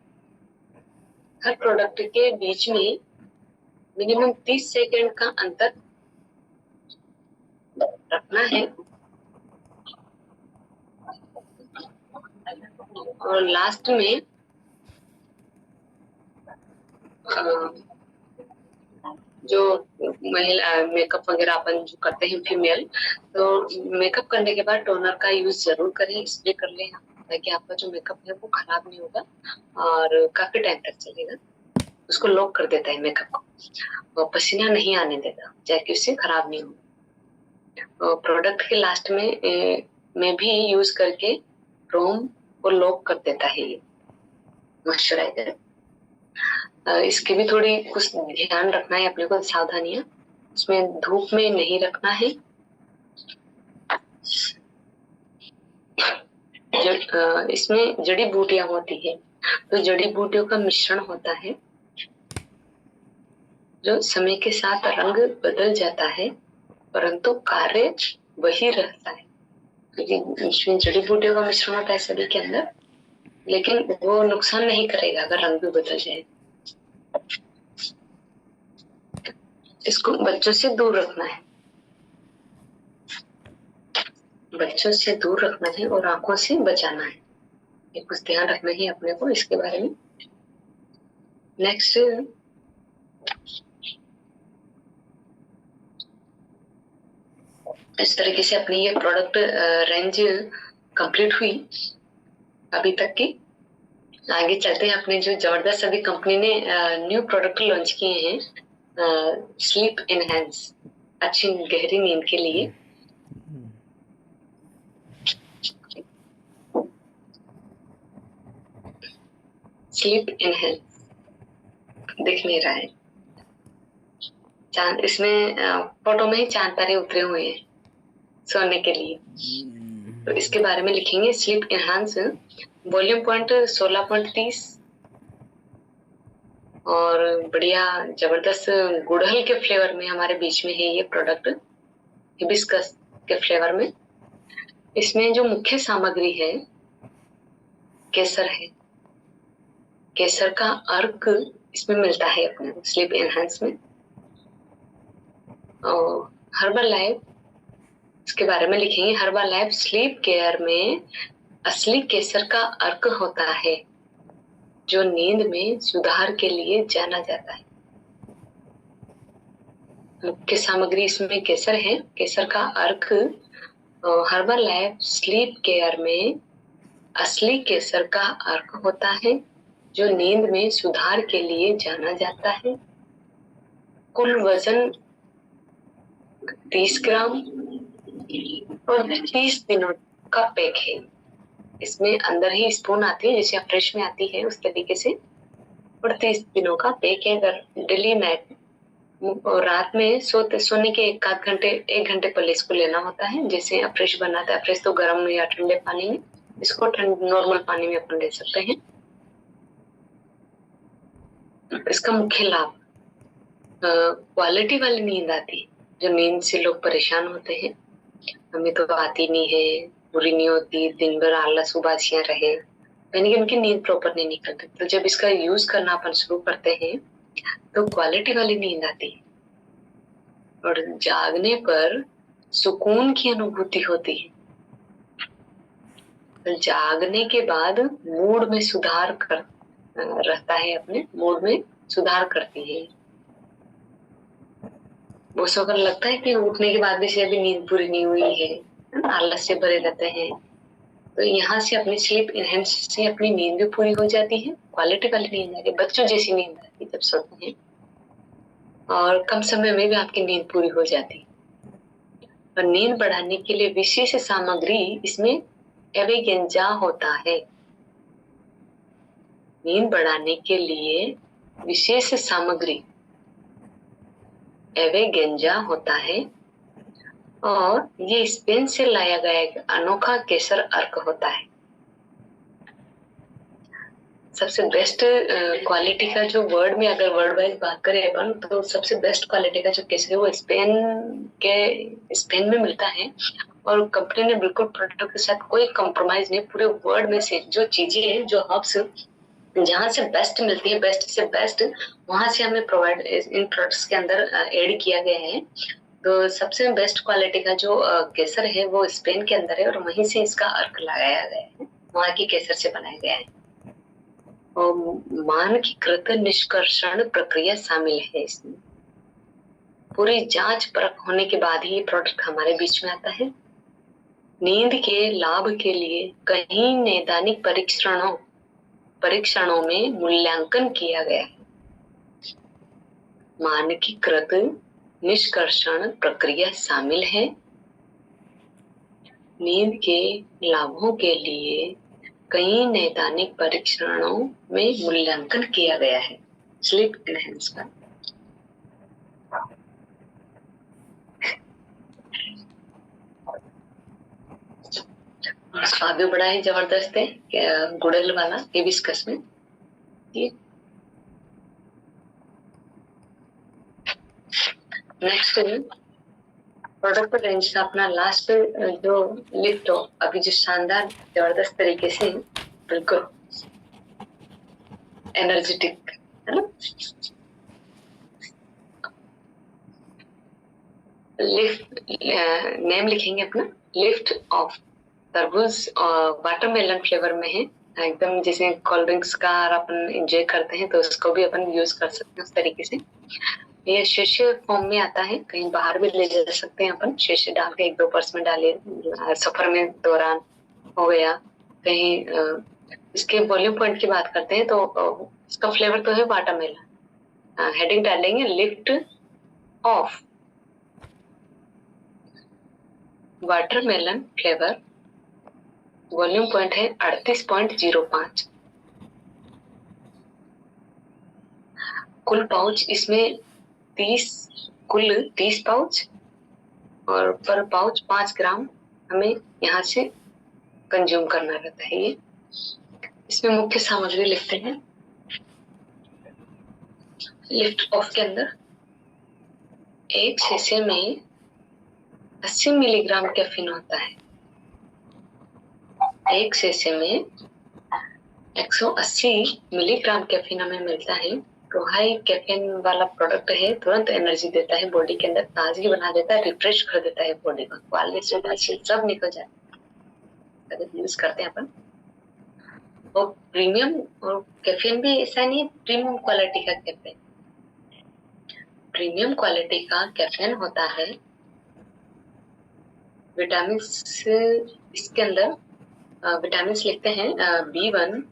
हर प्रोडक्ट के बीच में मिनिमम 30 सेकंड का अंतर रखना है। और लास्ट में जो महिला मेकअप वगैरह अपन जो करते हैं फीमेल, तो मेकअप करने के बाद टोनर का यूज जरूर करें, स्प्रे कर लें, ताकि आपका जो मेकअप है वो खराब नहीं होगा और काफी टाइम तक चलेगा। उसको लॉक कर देता है मेकअप को, और पसीना नहीं आने देता, ताकि उससे खराब नहीं हो। प्रोडक्ट के लास्ट में भी यूज करके क्रोम को लॉक कर देता है ये मॉइस्चराइजर। इसके भी थोड़ी कुछ ध्यान रखना है अपने को, सावधानियां। इसमें धूप में नहीं रखना है। इसमें जड़ी बूटियां होती है, तो जड़ी बूटियों का मिश्रण होता है जो समय के साथ रंग बदल जाता है, परंतु कार्य वही रहता है। क्योंकि इसमें जड़ी बूटियों का मिश्रण होता है सभी के अंदर, लेकिन वो नुकसान नहीं करेगा अगर रंग भी बदल जाए। इसको बच्चों से दूर रखना है, बच्चों से दूर रखना है और आंखों से बचाना है। ये कुछ ध्यान रखना है अपने को इसके बारे में। नेक्स्ट, इस तरीके से अपनी ये प्रोडक्ट रेंज कंप्लीट हुई अभी तक की। आगे चलते हैं, अपने जो जबरदस्त अभी कंपनी ने न्यू प्रोडक्ट लॉन्च किए हैं, स्लीप एनहांस, अच्छी गहरी नींद के लिए। स्लीप एनहांस दिख नहीं रहा है, चांद इसमें फोटो में ही चांद तारे उतरे हुए हैं सोने के लिए। तो इसके बारे में लिखेंगे, स्लीप एनहांस, वॉल्यूम पॉइंट 16.30 और बढ़िया जबरदस्त गुड़हल के फ्लेवर में हमारे बीच में है ये प्रोडक्ट, हिबिस्कस के फ्लेवर में। इसमें जो मुख्य सामग्री है केसर है, केसर का अर्क इसमें मिलता है अपने स्लीप एनहांस में। और हर्बल लाइफ, इसके बारे में लिखेंगे, हर्बल लाइफ स्लीप केयर में असली केसर का अर्क होता है जो नींद में सुधार के लिए जाना जाता है। मुख्य सामग्री इसमें केसर है, केसर का अर्क। हर्बल लाइफ स्लीप केयर में असली केसर का अर्क होता है जो नींद में सुधार के लिए जाना जाता है। कुल वजन 30 ग्राम, और 30 दिनों का पैक है। इसमें अंदर ही स्पून आती है जैसे फ्रेश में आती है उस तरीके से, और 30 दिनों का पैक है। अगर डेली नाइट और रात में सोने के एक घंटे पहले इसको लेना होता है। जैसे फ्रेश बनाता है, फ्रेश तो गर्म या ठंडे पानी में, इसको नॉर्मल पानी में अपन ले सकते हैं। इसका मुख्य लाभ, क्वालिटी वाली नींद आती है। जो नींद से लोग परेशान होते हैं, हमें तो आती नहीं है, पूरी नहीं होती, दिन भर आलस उबासियां रहे, यानी कि उनकी नींद प्रॉपर नहीं निकलती। तो जब इसका यूज करना अपन शुरू करते हैं तो क्वालिटी वाली नींद आती है और जागने पर सुकून की अनुभूति होती है। तो जागने के बाद मूड में सुधार कर रहता है, अपने मूड में सुधार करती है। वो सोकर लगता है कि उठने के बाद भी से अभी नींद पूरी नहीं हुई है, आलस से भरे रहते हैं। तो यहाँ से अपनी स्लीप इनहेंस से अपनी नींद भी पूरी हो जाती है, क्वालिटी वाली नींद आती है, बच्चों जैसी नींद आती है जब सोते हैं, और कम समय में भी आपकी नींद पूरी हो जाती है। और नींद बढ़ाने के लिए विशेष सामग्री इसमें एवेगेंजा होता है। नींद बढ़ाने के लिए विशेष सामग्री एवेगेंजा होता है, और ये स्पेन से लाया गया एक अनोखा केसर अर्क होता है। सबसे बेस्ट क्वालिटी का जो वर्ड में अगर वर्ड वाइज बात करें अपन, तो सबसे बेस्ट क्वालिटी का जो केसर है वो स्पेन में मिलता है। और कंपनी ने बिल्कुल प्रोडक्ट के साथ कोई कॉम्प्रोमाइज नहीं, पूरे वर्ल्ड में से जो चीजें हैं, जो हर्ब्स जहां से बेस्ट मिलती है, बेस्ट से बेस्ट, वहां से हमें प्रोवाइड इन प्रोडक्ट्स के अंदर ऐड किया गया है। तो सबसे बेस्ट क्वालिटी का जो केसर है वो स्पेन के अंदर है, और वहीं से इसका अर्क लगाया गया है, वहां की केसर से बनाया गया है। और मानकीकृत निष्कर्षण प्रक्रिया शामिल है इसमें। पूरी जांच परख होने के बाद ही ये प्रोडक्ट हमारे बीच में आता है। नींद के लाभ के लिए कई नैदानिक परीक्षणों में मूल्यांकन किया गया है। मानकीकृत निष्कर्षण प्रक्रिया शामिल है। नींद के लाभों के लिए कई नैदानिक परीक्षणों में मूल्यांकन किया गया है स्लीप एनहेंस का। स्वाद भी बड़ा ही जबरदस्त है, गुड़हल वाला हिबिस्कस में। नेक्स्ट प्रोडक्ट रेंज का अपना लास्ट जो लिफ्ट अभी जो शानदार जबरदस्त तरीके से बिल्कुल एनर्जेटिक है ना, लिफ्ट नेम लिखेंगे अपना, लिफ्ट ऑफ तरबूज और वाटरमेलन फ्लेवर में है। एकदम जैसे कोल्ड ड्रिंक्स का अपन एंजॉय करते हैं तो उसको भी अपन यूज कर सकते हैं उस तरीके से। ये शीशे फॉर्म में आता है, कहीं बाहर भी ले जा सकते हैं अपन, शीशे डाल के 1-2 में डाले, सफर में दौरान हो गया कहीं। इसके वॉल्यूम पॉइंट की बात करते हैं तो इसका फ्लेवर तो है वाटरमेलन। हेडिंग डालेंगे lift off watermelon flavour, volume point है 38.05। कुल पाउच इसमें 30 पाउच, और पर पाउच 5 ग्राम हमें यहाँ से कंज्यूम करना रहता है। ये इसमें मुख्य सामग्री लिखते हैं। लिफ्ट ऑफ के अंदर एक शीशे में 80 मिलीग्राम कैफीन होता है। एक शीशे में 180 मिलीग्राम कैफीन हमें मिलता है। तो हाई कैफीन वाला प्रोडक्ट है, तुरंत एनर्जी देता है, बॉडी के अंदर ताजगी बना देता है, रिफ्रेश कर देता है बॉडी को, क्वालिटी सब निकल जाता है अगर यूज करते हैं अपन। और प्रीमियम और कैफीन भी ऐसा नहीं है प्रीमियम क्वालिटी का कैफीन, प्रीमियम क्वालिटी का कैफीन होता है। विटामिन इसके अंदर विटामिन लिखते हैं B1,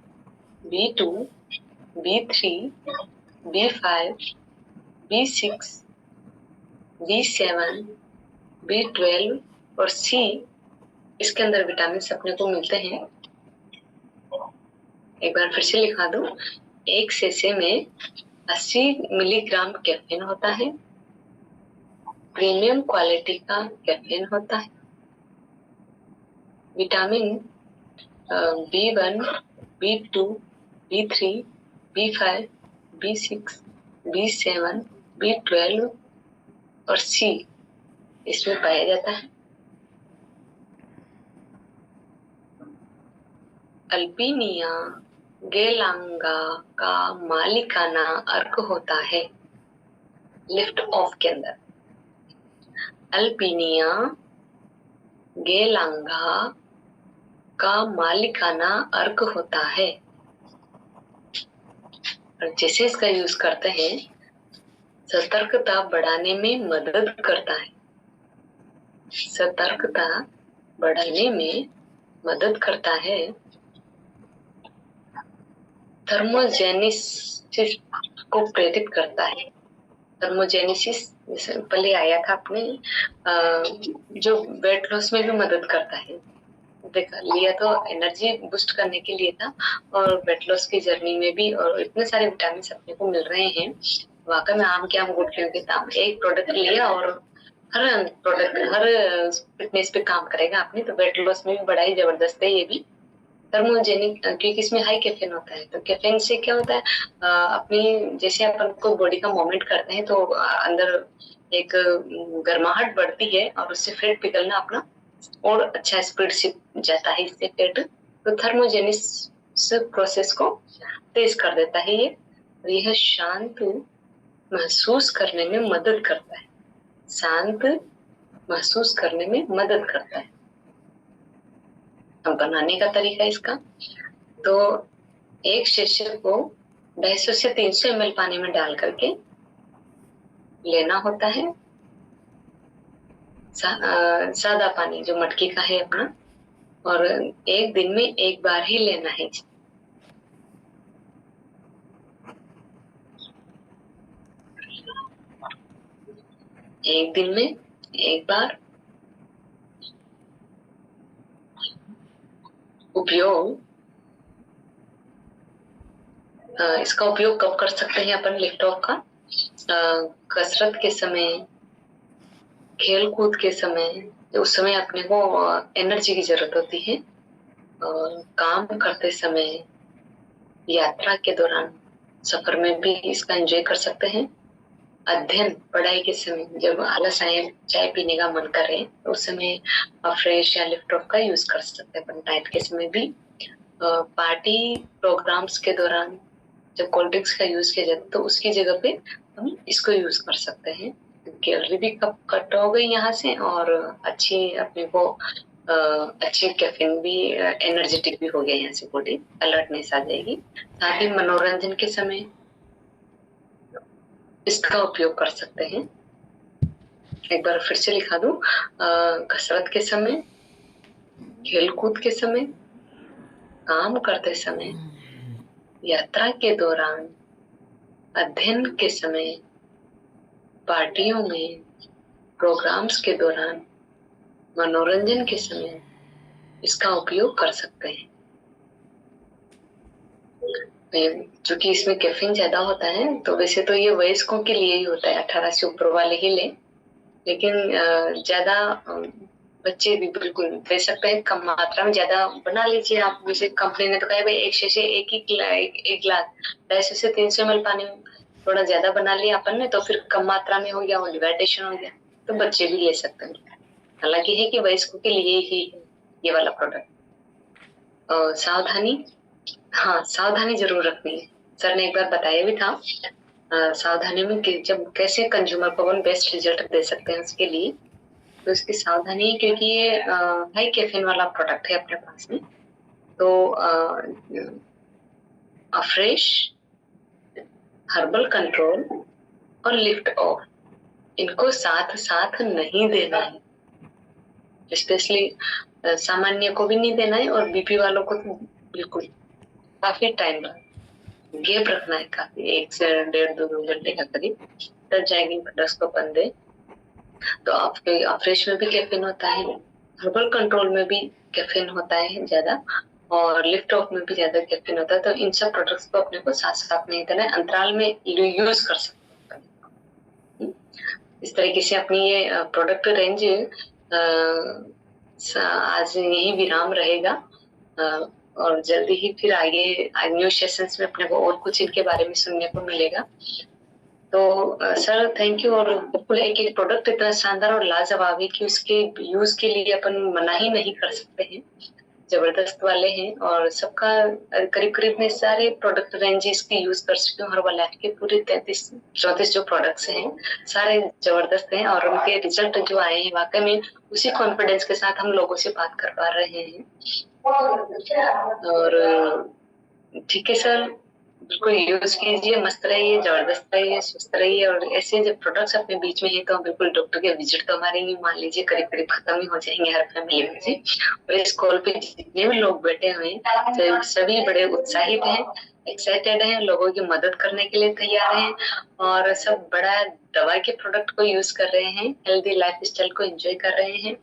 B2, B3, B5, B6, B7, B12, और सी, इसके अंदर विटामिन अपने को मिलते हैं। एक बार फिर से लिखा दूं, एक सेसे में 80 मिलीग्राम कैफीन होता है, प्रीमियम क्वालिटी का कैफीन होता है। Vitamin B1, B2, B3, B5, B6, B7, B12 और C इसमें पाया जाता है। अल्पीनिया गेलांगा का मालिकाना अर्क होता है लिफ्ट ऑफ के अंदर। अल्पीनिया गेलांगा का मालिकाना अर्क होता है, और जैसे इसका यूज करते हैं, सतर्कता बढ़ाने में मदद करता है। सतर्कता बढ़ाने में मदद करता है। थर्मोजेनेसिस को प्रेरित करता है। थर्मोजेनेसिस जैसे पहले आया था अपने, जो वेट लॉस में भी मदद करता है। देखा लिया तो एनर्जी बूस्ट करने के लिए था, और वेट लॉस की जर्नी में भी, और इतने सारे विटामिन अपने को मिल रहे हैं। वाकई में आम के आम गुड के दाम। एक प्रोडक्ट लिया और हर प्रोडक्ट हर फिटनेस पे काम करेगा अपनी, तो वेट लॉस में भी बड़ा ही जबरदस्त है ये भी। थर्मोजेनिक, क्योंकि इसमें हाई कैफीन होता है, तो कैफीन से क्या होता है, अपनी जैसे अपन को बॉडी का मूवमेंट करते हैं तो अंदर एक गर्माहट बढ़ती है, और उससे फैट पिघलना अपना और अच्छा स्पीड से जाता है इससे फैट। तो थर्मोजेनिस प्रोसेस को तेज कर देता है ये। यह शांत महसूस करने में मदद करता है। शांत महसूस करने में मदद करता है। अब बनाने का तरीका इसका, तो एक शीशे को 250 से 300 ml पानी में डाल करके लेना होता है। सादा पानी जो मटकी का है अपना, और एक दिन में एक बार ही लेना है। एक दिन में एक बार। उपयोग, इसका उपयोग कब कर सकते हैं अपन लिफ्ट ऑफ का? कसरत के समय, खेल कूद के समय, उस समय अपने को एनर्जी की जरूरत होती है। और काम करते समय, यात्रा के दौरान, सफर में भी इसका एंजॉय कर सकते हैं। अध्ययन पढ़ाई के समय, जब आलस आए, चाय पीने का मन करे, तो उस समय फ्रेश या लिफ्ट ऑफ का यूज कर सकते हैं अपन। डाइट के समय भी, पार्टी प्रोग्राम्स के दौरान जब कोल्ड ड्रिंक्स का यूज किया जाता है, तो उसकी जगह पे हम इसको यूज कर सकते हैं। कैलोरी भी कट हो गई यहाँ से, और अच्छी अपने को अच्छी कैफीन भी, एनर्जेटिक भी हो गया यहाँ से, बॉडी अलर्टनेस आ जाएगी। साथ ही मनोरंजन के समय इसका उपयोग कर सकते हैं। एक बार फिर से लिखा दूं, कसरत के समय, खेल कूद के समय, काम करते समय, यात्रा के दौरान, अध्ययन के समय, पार्टियों में, प्रोग्राम्स के दौरान, मनोरंजन के समय इसका उपयोग कर सकते हैं। चूंकि इसमें कैफीन ज्यादा होता है, तो वैसे तो ये वयस्कों के लिए ही होता है, 18 से ऊपर वाले ही ले, लेकिन ज्यादा बच्चे भी बिल्कुल दे सकते हैं। कम मात्रा में ज्यादा बना लीजिए आप। जैसे कंपनी ने तो कहा भाई एक शीशे, एक गिलास 250 से 300 ml पानी में थोड़ा ज्यादा बना लिया अपन ने, तो फिर कम मात्रा में हो गया, वो डिहाइड्रेशन हो गया, तो बच्चे भी ले सकते हैं। हालांकि है कि वयस्कों के लिए ही ये वाला प्रोडक्ट। सावधानी, हाँ सावधानी जरूर रखनी है। सर ने एक बार बताया भी था सावधानी में कि जब कैसे कंज्यूमर को अपन बेस्ट रिजल्ट दे सकते हैं उसके लिए, तो इसकी सावधानी, क्योंकि ये हाई कैफीन वाला प्रोडक्ट है अपने पास में, तो फ्रेश, हर्बल कंट्रोल और लिफ्ट ऑफ, इनको साथ साथ नहीं देना है। स्पेशली सामान्य को भी नहीं देना है, और बीपी वालों को तो बिल्कुल काफी टाइम गैप रखना है, काफी 1 से 1.5-2 घंटे का करीब, तब जाएगी प्रोडक्ट्स को बंदे। तो आपके अफ्रेश में भी कैफीन होता है, हर्बल कंट्रोल में भी कैफीन होता है ज्यादा, और लिफ्ट ऑफ में भी ज्यादा कैफीन होता है। तो इन सब प्रोडक्ट्स को अपने को साथ साथ नहीं देना है, अंतराल में यूज कर सकते हैं। इस तरीके से अपनी ये प्रोडक्ट रेंज आज यही विराम रहेगा, और जल्दी ही फिर आगे न्यू सेशंस में अपने को और कुछ इनके बारे में सुनने को मिलेगा। तो सर थैंक यू। और बिल्कुल एक एक प्रोडक्ट इतना शानदार और लाजवाब है कि उसके यूज के लिए अपन मना ही नहीं कर सकते हैं, जबरदस्त वाले हैं। और सबका करीब करीब में सारे प्रोडक्ट रेंजेस के यूज कर सकते हो, हर्बल लाइफ के पूरे 33-34 जो प्रोडक्ट्स हैं सारे जबरदस्त हैं, और उनके रिजल्ट जो आए हैं वाकई में उसी कॉन्फिडेंस के साथ हम लोगों से बात कर पा रहे हैं। और ठीक है सर, बिल्कुल यूज कीजिए, मस्त रहिए, जबरदस्त रहिए, स्वस्थ रहिए। और ऐसे जब प्रोडक्ट्स अपने बीच में है तो बिल्कुल डॉक्टर के विजिट तो हमारे ही मान लीजिए करीब करीब खत्म ही हो जाएंगे हर फैमिली में से। और इस कॉल पे जितने भी लोग बैठे हुए हैं तो सभी बड़े उत्साहित हैं, एक्साइटेड हैं, लोगों की मदद करने के लिए तैयार हैं, और सब बड़ा दवा के प्रोडक्ट को यूज कर रहे हैं, हेल्दी लाइफ स्टाइल को एंजॉय कर रहे हैं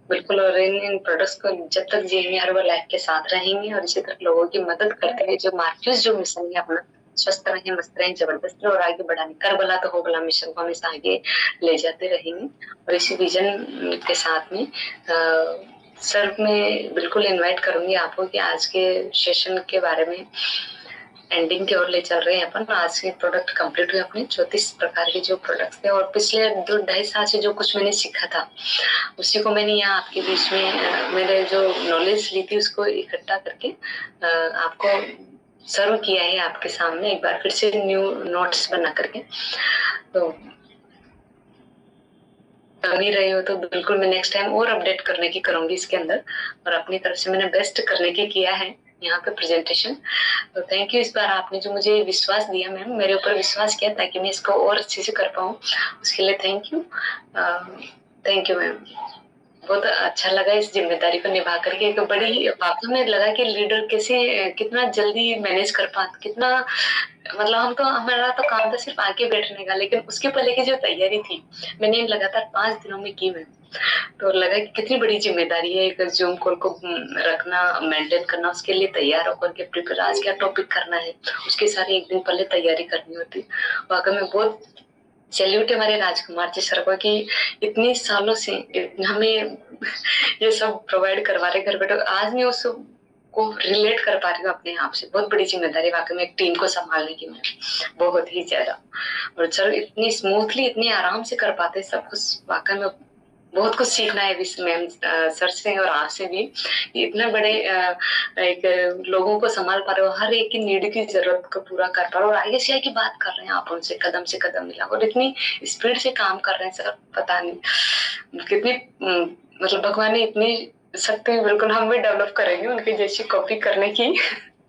बिल्कुल। और इन प्रोडक्ट्स को जब तक जिएंगे हर्बल लाइफ के साथ रहेंगे, और इसी तरह लोगों की मदद करते हुए जो मार्क्यूस जो मिशन है अपना स्वस्थ रहें, मस्त रहें, जबरदस्त रहे और आगे बढ़ाने कर भला तो हो भला मिशन को हमेशा आगे ले जाते रहेंगे। और इसी विजन के साथ में सर मैं बिल्कुल इनवाइट करूंगी आपको कि आज के सेशन के बारे में एंडिंग की ओर ले चल रहे हैं अपन। आज के प्रोडक्ट कंप्लीट हुए अपने 34 प्रकार के जो प्रोडक्ट्स थे, और पिछले 2-2.5 साल से जो कुछ मैंने सीखा था उसी को मैंने यहाँ आपके बीच में मेरे जो नॉलेज ली थी उसको इकट्ठा करके आपको सर्व किया है आपके सामने एक बार फिर से न्यू नोट्स बना करके। तो नहीं रहे हो तो बिल्कुल मैं नेक्स्ट टाइम और अपडेट करने की करूंगी इसके अंदर, और अपनी तरफ से मैंने बेस्ट करने की किया है यहाँ पे प्रेजेंटेशन। तो थैंक यू, इस बार आपने जो मुझे विश्वास दिया मैम, मेरे ऊपर विश्वास किया ताकि मैं इसको और अच्छे से कर पाऊँ, उसके लिए thank you. Thank you ma'am, बहुत अच्छा लगा इस जिम्मेदारी को निभा करके। एक बड़ी वाकई में लगा कि लीडर कैसे कितना जल्दी मैनेज कर पाते, कितना मतलब हम तो हमारा तो काम था सिर्फ आगे बैठने का, लेकिन उसके पहले की जो तैयारी थी मैंने लगातार 5 दिनों में की मैम। तो लगा कि कितनी बड़ी जिम्मेदारी है एक जूम कॉल को रखना, मेंटेन करना, उसके लिए तैयार होकर के प्रिपेयर आज क्या टॉपिक करना है उसके सारे एक दिन पहले तैयारी करनी होती। वाकई में बहुत सैल्यूट है हमारे राजकुमार जी सर को कि इतनी सालों से हमें ये सब प्रोवाइड करवा रहे घर बैठे। आज मैं उस को रिलेट कर पा रही हूँ अपने आप से। बहुत बड़ी जिम्मेदारी वाकई में एक टीम को संभालने की, मैं बहुत ही ज्यादा। और सर इतनी स्मूथली इतने आराम से कर पाते सब कुछ, वाकई में बहुत कुछ सीखना है मैम सर से और आपसे भी। इतने बड़े एक लोगों को संभाल पा रहे हो, हर एक की नीड की जरूरत को पूरा कर पा रहे हो, और आगे से आगे बात कर रहे हैं आप उनसे कदम से कदम मिला, और इतनी स्पीड से काम कर रहे हैं सर, पता नहीं कितनी मतलब भगवान ने इतनी शक्ति बिल्कुल हम भी डेवलप करेंगे उनकी जैसी कॉपी करने की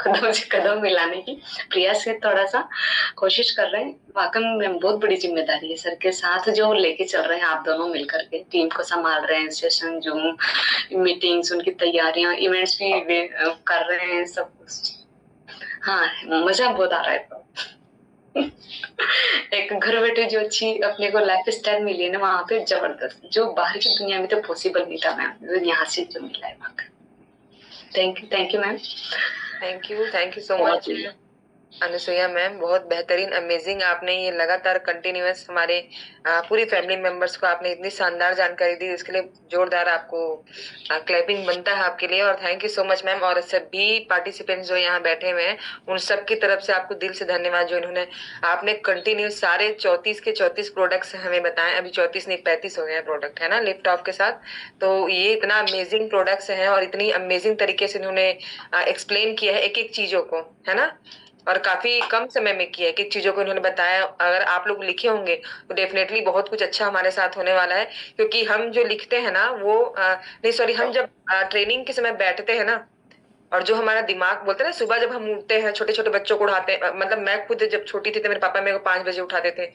कदम से कदम मिलाने की प्रयास से थोड़ा सा कोशिश कर रहे हैं। वाकई में बहुत बड़ी जिम्मेदारी है सर के साथ जो लेके चल रहे हैं आप दोनों मिलकर के, टीम को संभाल रहे हैं, सेशन जूम मीटिंग्स उनकी तैयारियां इवेंट्स भी कर रहे हैं सब कुछ। हाँ मजा बहुत आ रहा है। तो एक घर बैठे जो अच्छी अपने को लाइफ स्टाइल मिली है ना वहां पे जबरदस्त, जो बाहर की दुनिया में तो पॉसिबल नहीं था मैम, यहाँ से जो मिला है वहां। Thank you ma'am. Thank you so much Anusuiya ma'am, बहुत बेहतरीन अमेजिंग आपने ये लगातार कंटिन्यूअस हमारे पूरी फैमिली मेंबर्स को आपने इतनी शानदार जानकारी दी, इसके लिए जोरदार आपको क्लैपिंग बनता है आपके लिए। और thank you so much ma'am. और सभी पार्टिसिपेंट्स जो यहाँ बैठे हुए हैं उन सब की तरफ से आपको दिल से धन्यवाद जो इन्होंने आपने कंटिन्यूस सारे 34 के 34 प्रोडक्ट्स हमें बताए। अभी 34 नहीं 35 हो गए हैं प्रोडक्ट, है ना, लिफ्ट ऑफ के साथ। तो ये इतना अमेजिंग प्रोडक्ट्स हैं और इतनी अमेजिंग तरीके से इन्होंने एक्सप्लेन किया है एक एक चीजों को, है ना, और काफी कम समय में किया है कि चीजों को इन्होंने बताया। अगर आप लोग लिखे होंगे तो डेफिनेटली बहुत कुछ अच्छा हमारे साथ होने वाला है, क्योंकि हम जो लिखते हैं ना वो नहीं सॉरी हम जब ट्रेनिंग के समय बैठते हैं ना, और जो हमारा दिमाग बोलते हैं ना, सुबह जब हम उठते हैं छोटे छोटे बच्चों को उठाते हैं, मतलब मैं खुद जब छोटी थी तो मेरे पापा मेरे को 5 बजे उठाते थे,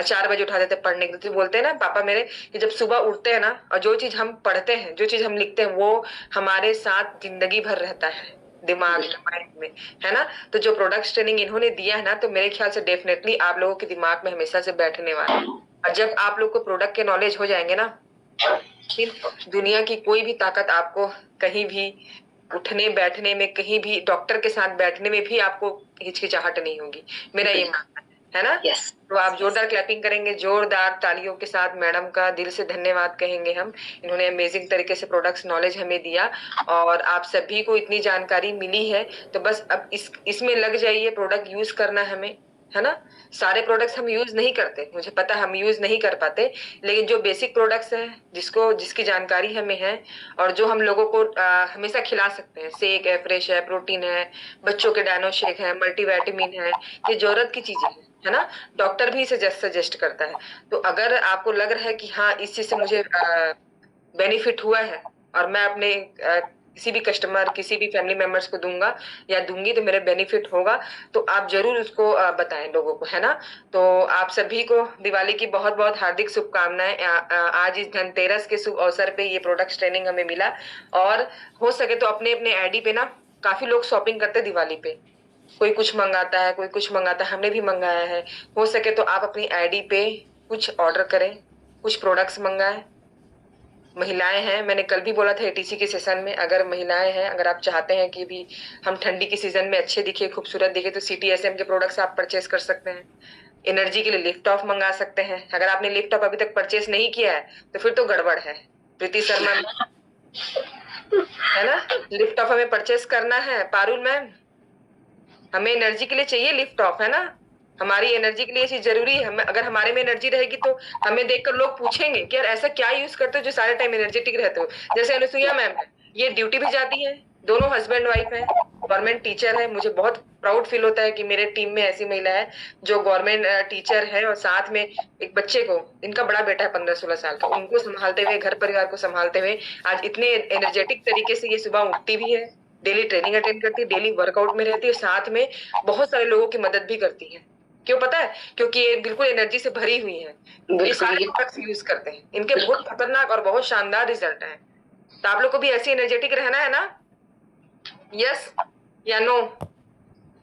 4 बजे उठाते थे पढ़ने के लिए। तो बोलते हैं ना पापा मेरे कि जब सुबह उठते हैं ना और जो चीज हम पढ़ते हैं जो चीज हम लिखते हैं वो हमारे साथ जिंदगी भर रहता है दिमाग माइंड में, है ना। तो जो प्रोडक्ट ट्रेनिंग इन्होंने दिया है ना, तो मेरे ख्याल से डेफिनेटली आप लोगों के दिमाग में हमेशा से बैठने वाला है। और जब आप लोग को प्रोडक्ट के नॉलेज हो जाएंगे ना, फिर दुनिया की कोई भी ताकत आपको कहीं भी उठने बैठने में, कहीं भी डॉक्टर के साथ बैठने में भी आपको हिचकिचाहट नहीं होगी, मेरा ये मानना है ना। यस, तो आप जोरदार क्लैपिंग करेंगे, जोरदार तालियों के साथ मैडम का दिल से धन्यवाद कहेंगे हम। इन्होंने अमेजिंग तरीके से प्रोडक्ट्स नॉलेज हमें दिया और आप सभी को इतनी जानकारी मिली है, तो बस अब इसमें लग जाइए, प्रोडक्ट यूज करना हमें, है ना। सारे प्रोडक्ट्स हम यूज नहीं करते, मुझे पता हम यूज नहीं कर पाते, लेकिन जो बेसिक प्रोडक्ट्स हैं जिसकी जानकारी हमें है और जो हम लोगों को हमेशा खिला सकते हैं, सेक है, फ्रेश है, प्रोटीन है, बच्चों के डायनो शेक है, मल्टीविटामिन है, ये जरूरत की चीजें हैं, है ना। डॉक्टर भी इसे सजेस्ट करता है। तो अगर आपको लग रहा है कि हाँ इस चीज से मुझे बेनिफिट हुआ है और मैं अपने किसी भी कस्टमर, किसी भी फैमिली मेंबर्स को दूंगा या दूंगी तो मेरे बेनिफिट होगा, तो आप जरूर उसको बताएं लोगों को, है ना। तो आप सभी को दिवाली की बहुत बहुत हार्दिक शुभकामनाएं। आज इस धनतेरस के शुभ अवसर पे ये प्रोडक्ट ट्रेनिंग हमें मिला और हो सके तो अपने अपने आईडी पे ना, काफी लोग शॉपिंग करते हैं दिवाली पे, कोई कुछ मंगाता है, कोई कुछ मंगाता है, हमने भी मंगाया है। हो सके तो आप अपनी आईडी पे कुछ ऑर्डर करें, कुछ प्रोडक्ट्स मंगाएं। महिलाएं हैं, मैंने कल भी बोला था एटीसी के सेशन में, अगर महिलाएं हैं, अगर आप चाहते हैं कि भी हम ठंडी के सीजन में अच्छे दिखे, खूबसूरत दिखे, तो CTSM के प्रोडक्ट्स आप परचेस कर सकते हैं। एनर्जी के लिए लिफ्ट ऑफ मंगा सकते हैं। अगर आपने लिफ्ट ऑफ अभी तक परचेस नहीं किया है तो फिर तो गड़बड़ है। प्रीति शर्मा है ना, लिफ्ट ऑफ हमें परचेस करना है। पारुल मैम, हमें एनर्जी के लिए चाहिए लिफ्ट ऑफ, है ना। हमारी एनर्जी के लिए ये चीज जरूरी है। अगर हमारे में एनर्जी रहेगी तो हमें देखकर लोग पूछेंगे कि यार ऐसा क्या यूज करते हो जो सारे टाइम एनर्जेटिक रहते हो। जैसे अनुसुईया मैम है, ये ड्यूटी भी जाती है, दोनों हस्बैंड वाइफ है, गवर्नमेंट टीचर है। मुझे बहुत प्राउड फील होता है कि मेरे टीम में ऐसी महिला है जो गवर्नमेंट टीचर है और साथ में एक बच्चे को, इनका बड़ा बेटा है 15-16 साल का, उनको संभालते हुए, घर परिवार को संभालते हुए आज इतने एनर्जेटिक तरीके से ये सुबह उठती भी है, डेली ट्रेनिंग अटेंड करती है, डेली वर्कआउट में रहती है, साथ में बहुत सारे लोगों की मदद भी करती है। क्यों पता है? क्योंकि ये बिल्कुल एनर्जी से भरी हुई है। ये सारे प्रोडक्ट्स यूज करते हैं, इनके बहुत खतरनाक और बहुत शानदार रिजल्ट हैं। तो आप लोग को भी ऐसी एनर्जेटिक रहना है ना? यस या नो?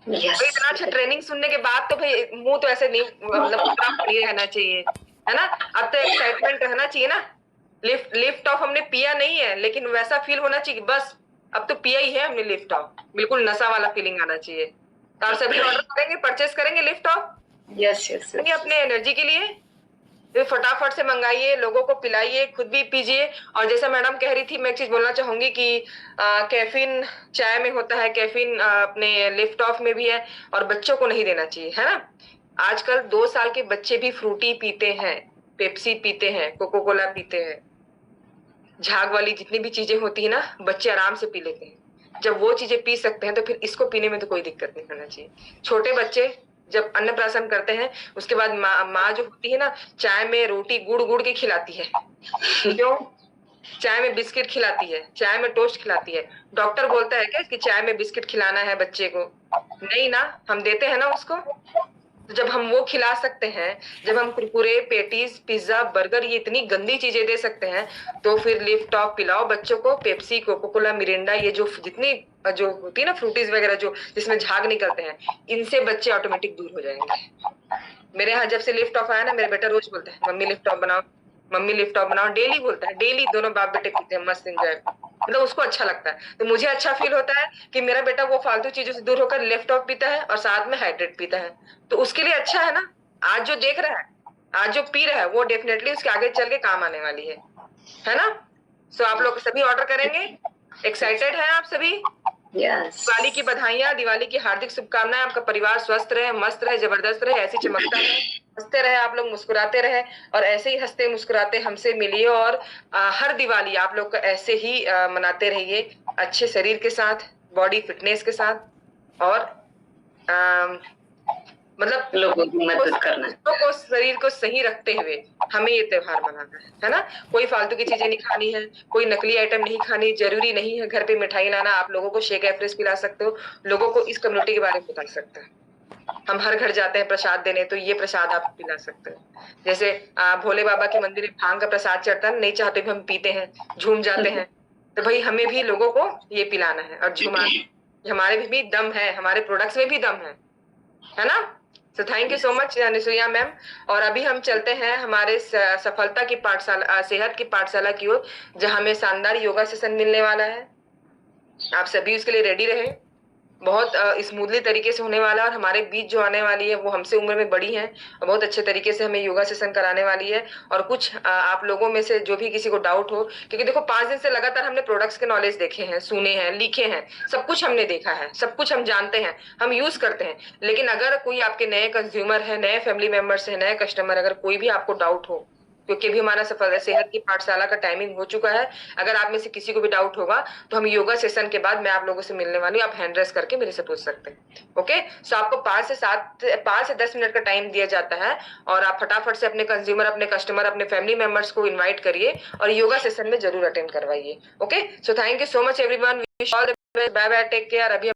यस। इतना अच्छा ट्रेनिंग सुनने के बाद तो भाई मुंह तो ऐसे नहीं, मतलब नहीं रहना चाहिए, है ना। अब तो एक्साइटमेंट रहना चाहिए ना। लिफ्ट ऑफ हमने पिया नहीं है, लेकिन वैसा फील होना चाहिए बस अब तो पिया ही है हमने लिफ्ट ऑफ, बिल्कुल नशा वाला फीलिंग आना चाहिए। तो आप सभी ऑर्डर करेंगे, परचेस करेंगे लिफ्ट ऑफ? Yes yes. अपने एनर्जी के लिए तो फटाफट से मंगाइए, लोगों को पिलाइए, खुद भी पीजिए। और जैसा मैडम कह रही थी, मैं एक चीज बोलना चाहूंगी कि कैफीन चाय में होता है, कैफीन अपने लिफ्ट ऑफ में भी है और बच्चों को नहीं देना चाहिए, है ना। आजकल 2 साल के बच्चे भी फ्रूटी पीते हैं, पेप्सी पीते हैं, कोको कोला पीते हैं, झाग वाली जितनी भी चीजें होती है ना, बच्चे आराम से पी लेते हैं। जब वो चीजें पी सकते हैं तो फिर इसको पीने में तो कोई दिक्कत नहीं करना चाहिए। छोटे बच्चे जब अन्नप्राशन करते हैं उसके बाद माँ जो होती है ना, चाय में रोटी गुड़ गुड़ के खिलाती है। क्यों? चाय में बिस्किट खिलाती है, चाय में टोस्ट खिलाती है। डॉक्टर बोलता है क्या कि चाय में बिस्किट खिलाना है बच्चे को? नहीं ना, हम देते हैं ना उसको। तो जब हम वो खिला सकते हैं, जब हम कुरकुरे, पेटीज, पिज्जा, बर्गर, ये इतनी गंदी चीजें दे सकते हैं, तो फिर लिफ्ट ऑफ पिलाओ बच्चों को। पेप्सी, कोको कोला, मिरिंडा, ये जो जितनी जो होती है ना फ्रूटीज वगैरह जो जिसमें झाग निकलते हैं, इनसे बच्चे ऑटोमेटिक दूर हो जाएंगे। मेरे यहाँ जब से लिफ्ट ऑफ आया ना, मेरा बेटा रोज बोलता है मम्मी लिफ्ट ऑफ बनाओ, मम्मी लिफ्ट ऑफ बनाओ, डेली बोलता है, डेली। दोनों बाप बेटे पीते हैं, मस्त एंजॉय, मतलब उसको अच्छा लगता है। तो मुझे अच्छा फील होता है कि मेरा बेटा वो फालतू चीजों से दूर होकर लिफ्ट ऑफ पीता है और साथ में हाइड्रेट पीता है, तो उसके लिए अच्छा है ना। आज जो देख रहा है, आज जो पी रहा है, वो डेफिनेटली उसके आगे चल के काम आने वाली है ना। सो आप लोग सभी ऑर्डर करेंगे? एक्साइटेड है आप सभी? यस। दिवाली की बधाइयां, दिवाली की हार्दिक शुभकामनाएं। आपका परिवार स्वस्थ रहे, मस्त रहे, जबरदस्त रहे, ऐसी चमकता रहे, हंसते रहे, आप लोग मुस्कुराते रहे और ऐसे ही हंसते मुस्कुराते हमसे मिलिए और हर दिवाली आप लोग को ऐसे ही मनाते रहिए, अच्छे शरीर के साथ, बॉडी फिटनेस के साथ और मतलब लोगों की मदद करना, लोगों को शरीर को सही रखते हुए हमें ये त्योहार मनाना है ना। कोई फालतू की चीजें नहीं खानी है, कोई नकली आइटम नहीं खानी, जरूरी नहीं है घर पे मिठाई लाना। आप लोगों को शेक एफ्रेस पिला सकते हो, लोगों को इस कम्युनिटी के बारे में बता सकते हैं। हम हर घर जाते हैं प्रसाद देने, तो ये प्रसाद आप पिला सकते हो। जैसे भोले बाबा के मंदिर में भांग का प्रसाद चढ़ता है, नहीं चाहते भी हम पीते हैं, झूम जाते हैं, तो भाई हमें भी लोगों को ये पिलाना है और झूमाना। हमारे भी दम है, हमारे प्रोडक्ट्स में भी दम है ना। सो thank you so much Anusuiya ma'am. और अभी हम चलते हैं हमारे सफलता की पाठशाला, सेहत की पाठशाला की ओर, जहां हमें शानदार योगा सेशन मिलने वाला है। आप सभी उसके लिए रेडी रहे। बहुत स्मूथली तरीके से होने वाला है, और हमारे बीच जो आने वाली है वो हमसे उम्र में बड़ी है और बहुत अच्छे तरीके से हमें योगा सेशन कराने वाली है। और कुछ आप लोगों में से जो भी किसी को डाउट हो, क्योंकि देखो 5 दिन से लगातार हमने प्रोडक्ट्स के नॉलेज देखे हैं, सुने हैं, लिखे हैं, सब कुछ हमने देखा है, सब कुछ हम जानते हैं, हम यूज करते हैं। लेकिन अगर कोई आपके नए कंज्यूमर है, नए फैमिली मेंबर्स है, नए कस्टमर, अगर कोई भी आपको डाउट हो, क्योंकि अभी हमारा सफल सेहत की पाठशाला का टाइमिंग हो चुका है, अगर आप में से किसी को भी डाउट होगा तो हम योगा सेशन के बाद मैं आप लोगों से मिलने वाली हूँ, आप हैंड रेस करके मेरे से पूछ सकते हैं। ओके, सो आपको 5 से 10 मिनट का टाइम दिया जाता है, और आप फटाफट से अपने कंज्यूमर, अपने कस्टमर, अपने फैमिली मेंबर्स को इन्वाइट करिए और योगा सेशन में जरूर अटेंड करवाइए। Okay, so thank you so much everyone, wish all the best, bye bye, take care. अभी